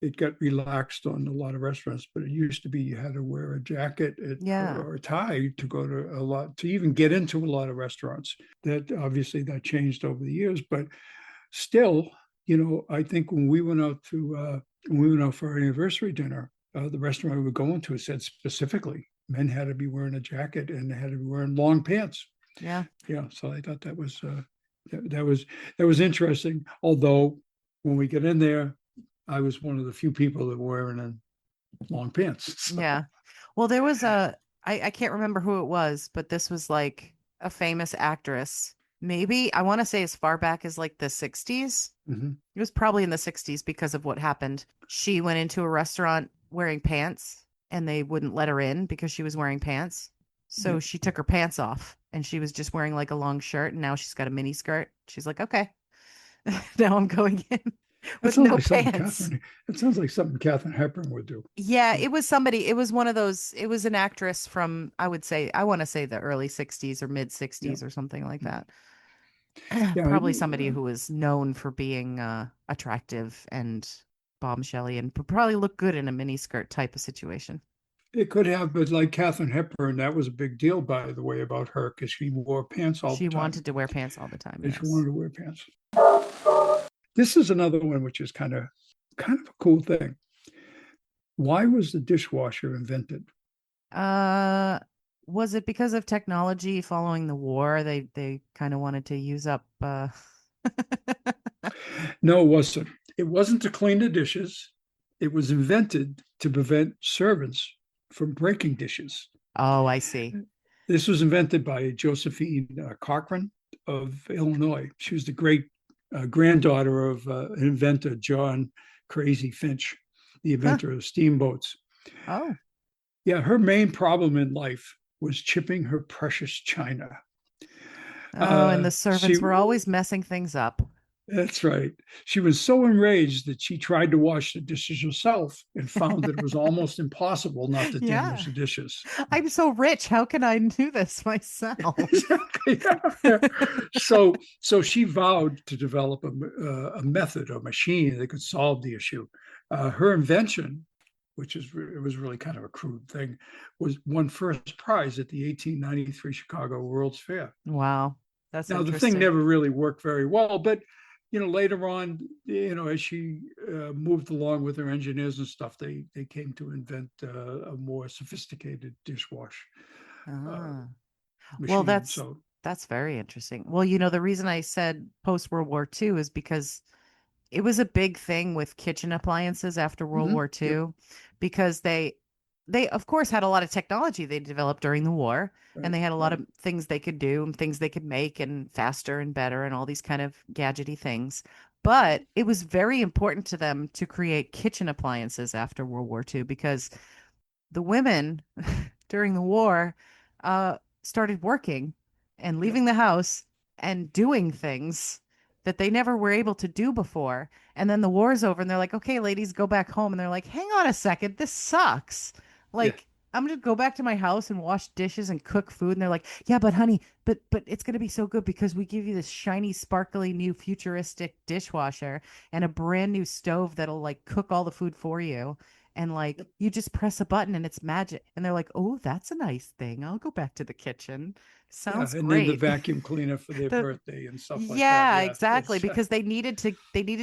it got relaxed on a lot of restaurants, but it used to be you had to wear a jacket Yeah. or a tie to go to even get into a lot of restaurants. That obviously that changed over the years, but still, I think when we went out for our anniversary dinner, the restaurant we were going to said specifically men had to be wearing a jacket and they had to be wearing long pants. Yeah. Yeah, so I thought that was that was interesting. Although when we get in there, I was one of the few people that were wearing long pants. So, Yeah. Well, there was I can't remember who it was, but this was like a famous actress. Maybe I want to say as far back as like the 60s. mhm. It was probably in the 60s because of what happened. She went into a restaurant wearing pants and they wouldn't let her in because she was wearing pants. So Yep. she took her pants off and she was just wearing like a long shirt and now she's got a mini skirt. She's like, "Okay, now I'm going in That with sounds no like something pants." Catherine. It sounds like something Catherine Hepburn would do. Yeah, So, it was somebody. It was one of those. It was an actress from, I would say, I want to say the early 60s or mid yeah, 60s or something like that. yeah. Probably somebody who was known for being attractive and bombshelly and probably look good in a mini skirt type of situation. It could have, but like Catherine Hepburn, that was a big deal, by the way, about her because she wore pants all the She time. wanted to wear pants all the time. And she Yes. wanted to wear pants. This is another one which is kind of a cool thing. Why was the dishwasher invented? Uh, was it because of technology following the war? They kind of wanted to use up. No, it wasn't. It wasn't to clean the dishes. It was invented to prevent servants from breaking dishes. Oh, I see. This was invented by Josephine Cochrane of Illinois. She was the great granddaughter of inventor John Crazy Finch, the Huh. inventor of steamboats. Oh. Yeah, her main problem in life was chipping her precious china. Oh, and the She servants were always messing things up. That's right. She was so enraged that she tried to wash the dishes herself and found that it was almost impossible not to damage Yeah. the dishes. I'm so rich. How can I do this myself? Exactly. Yeah. So she vowed to develop a method, a machine that could solve the issue. Her invention, which is it was really kind of a crude thing, was won first prize at the 1893 Chicago World's Fair. Wow. That's Now the thing interesting. never really worked very well, but later on, as she moved along with her engineers and stuff, they came to invent a more sophisticated dishwash uh, Ah. Well, machine. that's So that's very interesting. Well, the reason I said post World War II is because it was a big thing with kitchen appliances after World mhm, War yep, II because they of course had a lot of technology they developed during the war, and right, they had a lot right, of things they could do and things they could make and faster and better and all these kind of gadgety things. But it was very important to them to create kitchen appliances after World War II because the women during the war started working and yep, leaving the house and doing things that they never were able to do before. And then the war is over and they're like, okay, ladies, go back home. And they're like, hang on a second, this sucks. yeah, Like, I'm gonna go back to my house and wash dishes and cook food. And they're like, yeah, but honey, but it's gonna be so good because we give you this shiny, sparkly new futuristic dishwasher and a brand new stove that'll like cook all the food for you, and like yep, you just press a button and it's magic, and they're like, oh, that's a nice thing, I'll go back to the kitchen. yeah. Sounds And then the great. vacuum cleaner for their the birthday and stuff like that. Yeah, Yeah, exactly, it's because they needed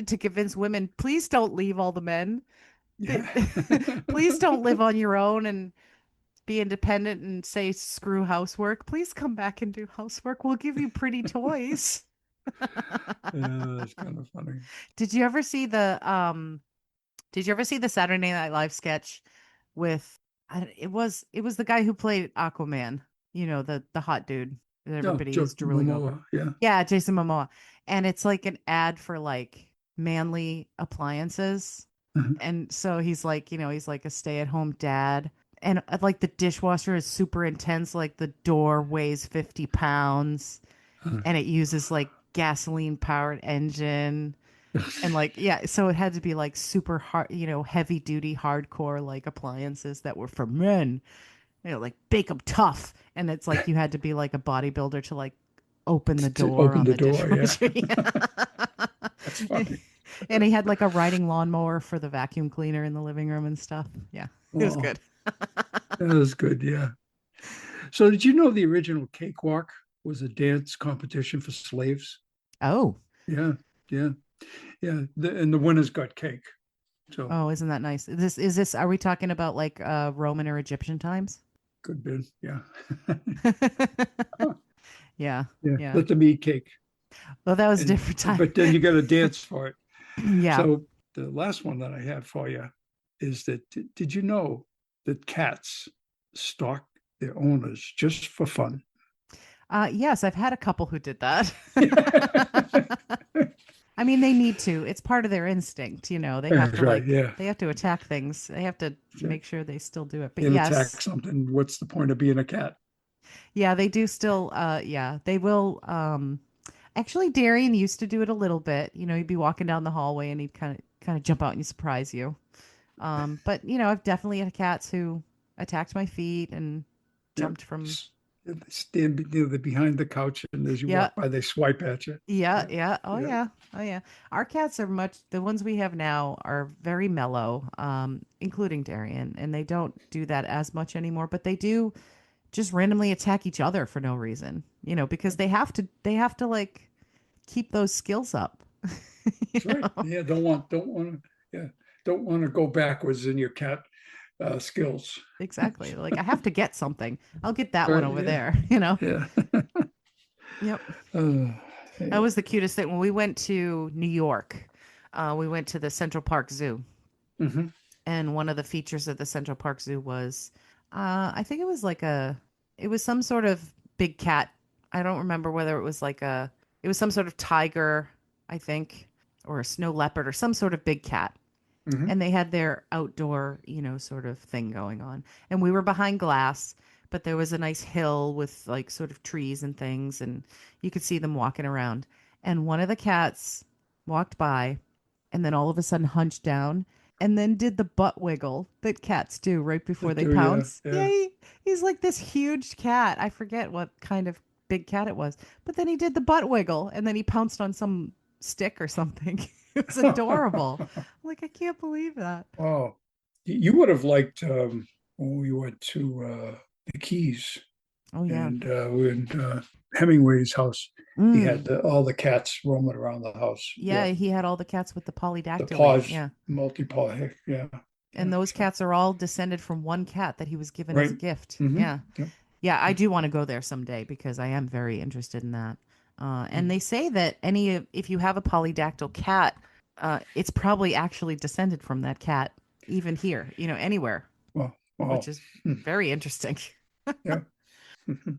to convince women, please don't leave all the men. They- yeah, please don't live on your own and be independent and say screw housework. Please come back and do housework, we'll give you pretty toys. yeah. It's kind of funny. did you ever see the um Did you ever see the Saturday Night Live sketch with it was the guy who played Aquaman, the hot dude that No, everybody Joe is drooling over. Momoa. Yeah. Yeah, Jason Momoa. And it's like an ad for like manly appliances. Mhm, And so he's like a stay-at-home dad. And like the dishwasher is super intense, like the door weighs 50 pounds mhm. and it uses like gasoline powered engine, and like, yeah, so it had to be like super hard, heavy duty, hardcore like appliances that were for men, like bake them tough. And it's like you had to be like a bodybuilder to like open the To door open on the the door. Yeah, dishwasher. that's Yeah. funny. And he had like a riding lawnmower for the vacuum cleaner in the living room and stuff. Yeah, it was Oh, good. that was good. Yeah. So, did you know the original cakewalk was a dance competition for slaves? Oh, Yeah, yeah, yeah. And the winners got cake. So, oh, isn't that nice? Is this are we talking about like Roman or Egyptian times? good bit. Yeah. Yeah, Yeah. yeah. Let them eat cake. Well, that was a And, different time. but then you got to dance for it. Yeah. So, the last one that I have for you is that did you know that cats stalk their owners just for fun? Yes, I've had a couple who did that. I mean, they need to. It's part of their instinct, They have That's to right. Yeah. they have to attack things. They have to make sure they still do it. But And attack yes, something. What's the point of being a cat? yeah, they do still yeah, they will actually Darian used to do it a little bit. He'd be walking down the hallway and he'd kind of jump out and surprise you. But I've definitely had cats who attacked my feet and Yep. jumped from. They stand they're behind the couch, and as you Yeah. walk by, they swipe at you. Yeah, Yeah. yeah. Oh Yeah. yeah. Oh yeah. Our cats are the ones we have now are very mellow, including Darian, and they don't do that as much anymore, but they do just randomly attack each other for no reason, because they have to like keep those skills up. You That's right. know? Yeah. Don't want to, yeah. Don't want to go backwards in your cat skills. Exactly. Like I have to get something. I'll get that one Right. over Yeah. there. Yeah. Yep. Uh, That yeah. was the cutest thing when we went to New York. We went to the Central Park Zoo. Hmm. And one of the features of the Central Park Zoo was, I think it was some sort of big cat. I don't remember whether it was some sort of tiger, I think, or a snow leopard or some sort of big cat. Hmm. And they had their outdoor, sort of thing going on. And we were behind glass, but there was a nice hill with like sort of trees and things, and you could see them walking around. And one of the cats walked by, and then all of a sudden hunched down and then did the butt wiggle that cats do right before they Yeah, pounce. Yeah, yeah. he's like this huge cat. I forget what kind of big cat it was, but then he did the butt wiggle and then he pounced on some stick or something. It was adorable. I'm like, I can't believe that. Oh, you would have liked when we went to the Keys Oh, yeah. and when Hemingway's house. He Mm. had all the cats roaming around the house. Yeah, Yeah, he had all the cats with the the polydactyly. paws, Yeah. multi-paw. Yeah, And yeah. those So cats are all descended from one cat that he was given as right. a gift. Mm-hmm. Yeah. Yep. Yeah, I do want to go there someday because I am very interested in that. And Mm. they say that if you have a polydactyl cat, it's probably actually descended from that cat, even here, anywhere, Well, which wow. is Hmm. very interesting. Yeah. Mhm.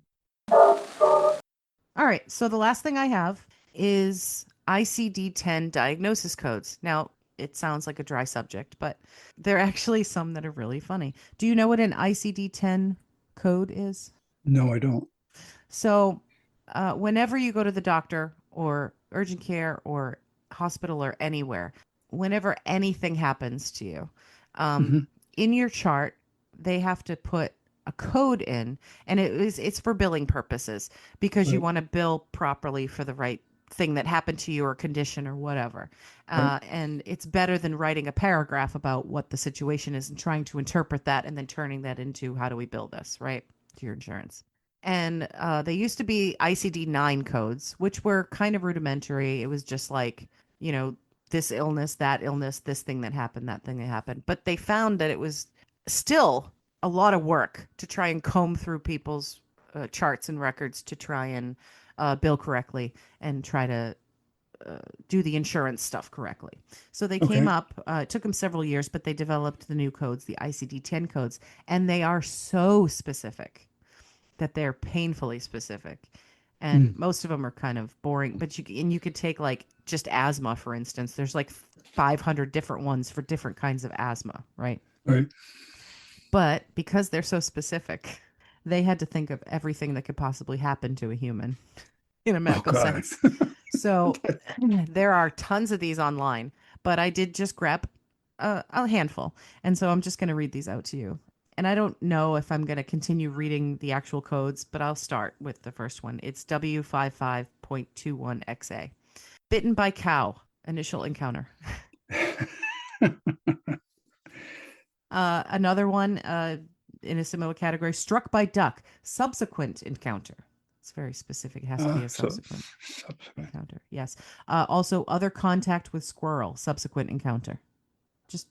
All right, so the last thing I have is ICD-10 diagnosis codes. Now, it sounds like a dry subject, but there are actually some that are really funny. Do you know what an ICD-10 code is? No, I don't. So, whenever you go to the doctor or urgent care or hospital or anywhere, whenever anything happens to you, um, Hmm. in your chart, they have to put a code in, and it's for billing purposes because you Right. want to bill properly for the right thing that happened to you or condition or whatever. Right. And it's better than writing a paragraph about what the situation is and trying to interpret that and then turning that into how do we bill this, right? To your insurance. And they used to be ICD-9 codes, which were kind of rudimentary. It was just like, you know, this illness, that illness, this thing that happened, that thing that happened. But they found that it was still a lot of work to try and comb through people's charts and records to try and bill correctly and try to do the insurance stuff correctly. So they came Okay. up, it took them several years, but they developed the new codes, the ICD 10 codes, and they are so specific that they're painfully specific. And Mm. most of them are kind of boring, but you could take like just asthma, for instance. There's like 500 different ones for different kinds of asthma, right? Right. But because they're so specific, they had to think of everything that could possibly happen to a human in a Oh medical God. sense. So there are tons of these online, but I did just grab a handful. And so I'm just going to read these out to you. And I don't know if I'm going to continue reading the actual codes, but I'll start with the first one. It's W55.21XA. Bitten by cow, initial encounter. Another one in a similar category, struck by duck, subsequent encounter. It's very specific. It has to be a So subsequent subsequent. encounter. Yes. Also, other contact with squirrel, subsequent encounter. Just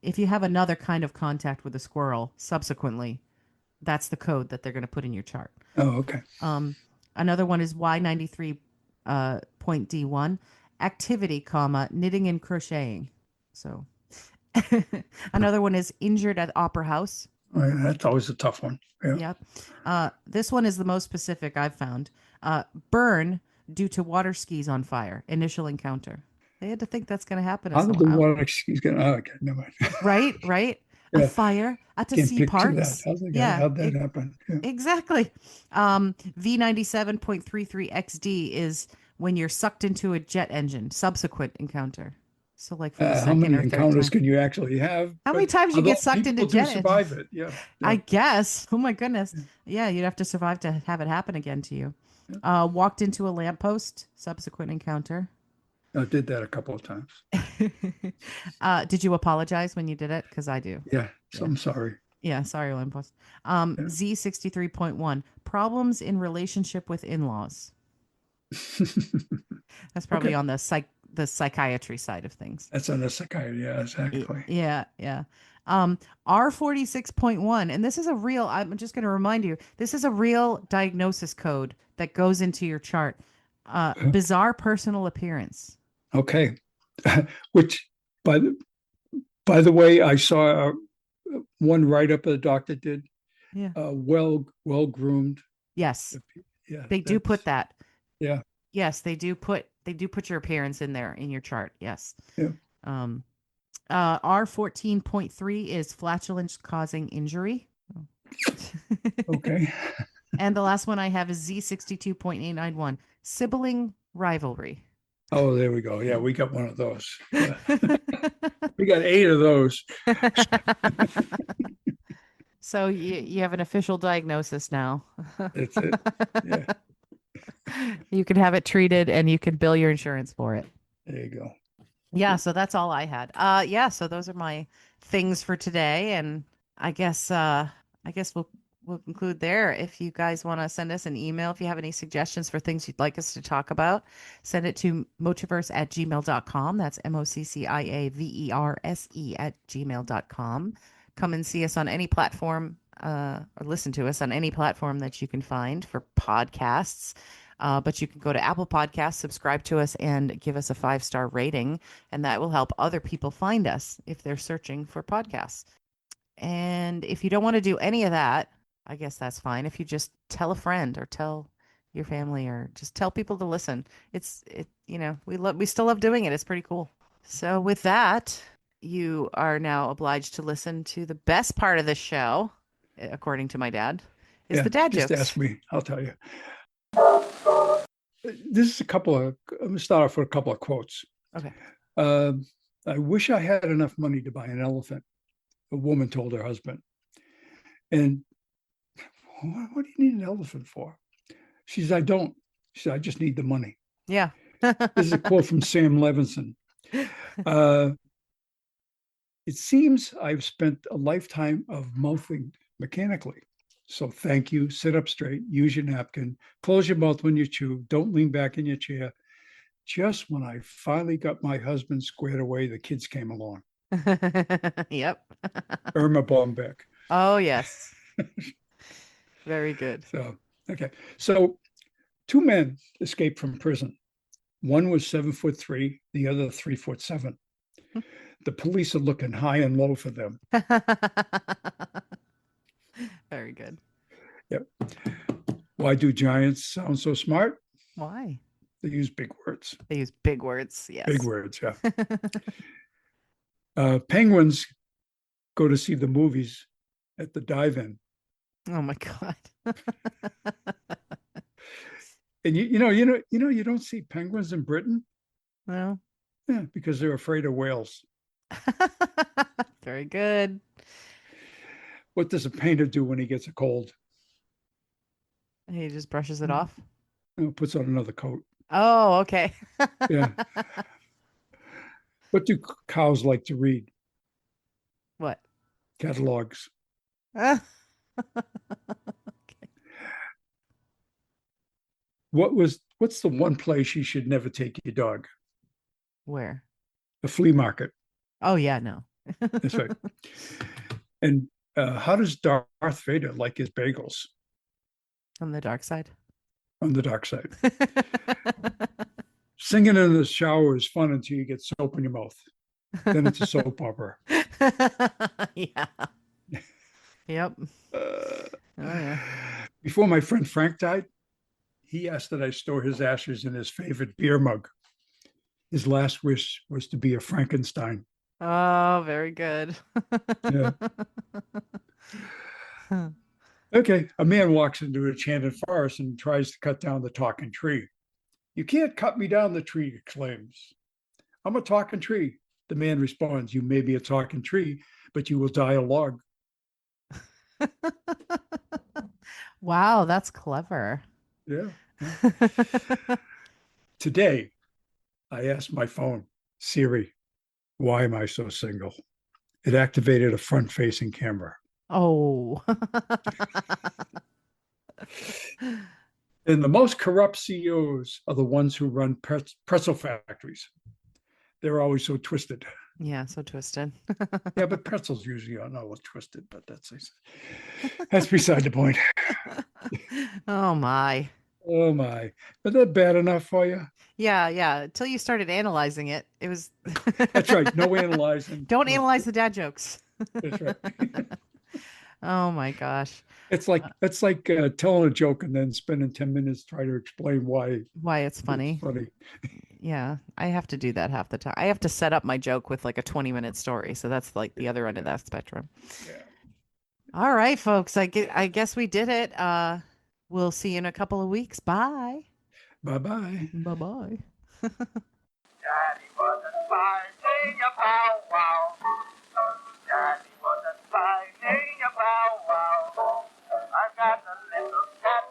if you have another kind of contact with a squirrel subsequently, that's the code that they're going to put in your chart. Oh, okay. Um, Another one is Y93 point D1, activity, comma, knitting and crocheting. So another one is injured at opera house. All right. That's always a tough one. Yeah. Yep. This one is the most specific I've found. Burn due to water skis on fire. Initial encounter. They had to think that's going to happen to How did the someone. water excuse get? Oh, okay. Never mind. Right, right. A Yeah. fire at the Can't sea picture that. parks. Yeah, How'd that happen? Yeah. exactly. V97.33XD is when you're sucked into a jet engine, subsequent encounter. So, like for the How second many or third encounters time. can you actually have? How many But times you although get sucked into people do jet engine? survive it. Yeah. I Yeah. guess. Oh my goodness. Yeah. Yeah, you'd have to survive to have it happen again to you. Yeah. Walked into a lamppost, subsequent encounter. I did that a couple of times. Did you apologize when you did it? Because I do. Yeah. So Yeah. I'm sorry. Yeah, sorry, lamppost. Yeah. Z63.1, problems in relationship with in-laws. That's probably Okay. on the psychiatry side of things. That's on the psychiatry. Yeah, exactly. Yeah, yeah. R46.1, and this is a real, I'm just going to remind you, this is a real diagnosis code that goes into your chart. Bizarre personal appearance. Okay. Which, by the by the way, I saw one write up the doctor did. Yeah. Well groomed. Yes, Yeah, they do put that's that. yeah, Yes, they do put your appearance in there in your chart. Yes. yeah. Um, R14.3 is flatulence causing injury. Okay. And the last one I have is Z62.891, sibling rivalry. Oh, there we go. Yeah, we got one of those. Yeah. We got 8 of those. So you have an official diagnosis now. That's it. Yeah, You can have it treated and you can bill your insurance for it. there you go. Yeah, so that's all I had. Yeah, so those are my things for today, and I guess we'll conclude there. If you guys want to send us an email, if you have any suggestions for things you'd like us to talk about, send it to mochiverse@gmail.com. That's MOCCIAVERSE @gmail.com. Come and see us on any platform, or listen to us on any platform that you can find for podcasts. But you can go to Apple Podcasts, subscribe to us, and give us a 5-star rating, and that will help other people find us if they're searching for podcasts. And if you don't want to do any of that, I guess that's fine. If you just tell a friend or tell your family or just tell people to listen, we still love doing it. It's pretty cool. So with that, you are now obliged to listen to the best part of the show, according to my dad, is Yeah, the dad just jokes. ask me. I'll tell you. This is I'm going to start off with a couple of quotes. Okay. Uh, I wish I had enough money to buy an elephant, a woman told her husband. And what do you need an elephant for? She says, I don't. She said, I just need the money. Yeah. This is a quote from Sam Levinson. Uh, it seems I've spent a lifetime of mouthing mechanically. So thank you. Sit up straight. Use your napkin. Close your mouth when you chew. Don't lean back in your chair. Just when I finally got my husband squared away, the kids came along. Yep. Irma Bombeck. Oh, yes. Very good. So, okay. So 2 men escaped from prison. One was 7'3", the other 3'7". The police are looking high and low for them. Very good. Yep. Why do giants sound so smart? Why? They use big words. They use big words. Big Yes. words, yeah. Penguins go to see the movies at the dive-in. Oh my God. And you don't see penguins in Britain. Well, Yeah, because they're afraid of whales. very good. What does a painter do when he gets a cold? He just brushes it off. Puts on another coat. Oh, okay. Yeah. What do cows like to read? What? Catalogs. Okay. What's the one place you should never take your dog? Where? The flea market. Oh, yeah, no. That's right. And how does Darth Vader like his bagels? On the dark side. On the dark side. Singing in the shower is fun until you get soap in your mouth. Then it's a soap opera. Yeah. Yep. Uh, Oh, yeah. Before my friend Frank died, he asked that I store his ashes in his favorite beer mug. His last wish was to be a Frankenstein. Oh, very good. Yeah. Okay. A man walks into a enchanted forest and tries to cut down the talking tree. You can't cut me down, the tree exclaims. I'm a talking tree. The man responds, you may be a talking tree, but you will die a log. Wow, that's clever. Yeah. Today, I asked my phone, Siri, why am I so single? It activated a front facing camera. Oh. And the most corrupt CEOs are the ones who run pretzel factories. They're always so twisted. Yeah, so twisted. Yeah, but pretzels usually are not twisted, but that's beside the point. Oh my. Oh my. Is that bad enough for you? Yeah, yeah. Until you started analyzing it, it was. That's right. No analyzing. Don't analyze the dad jokes. That's right. Oh my gosh. It's like telling a joke and then spending 10 minutes trying to explain why Why it's it's funny. funny. Yeah, I have to do that half the time. I have to set up my joke with like a 20-minute story. So that's like the other end of that spectrum. Yeah. All right, folks. I guess we did it. We'll see you in a couple of weeks. Bye. Bye bye. Bye-bye. Daddy wasn't finding a bow wow. Daddy wasn't finding a bow wow. I've got a little cat.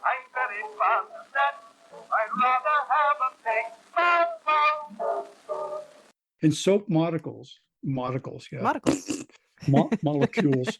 I'm very fond of that. I'd rather have a big bow wow. In soap molecules, yeah, Monocles. molecules,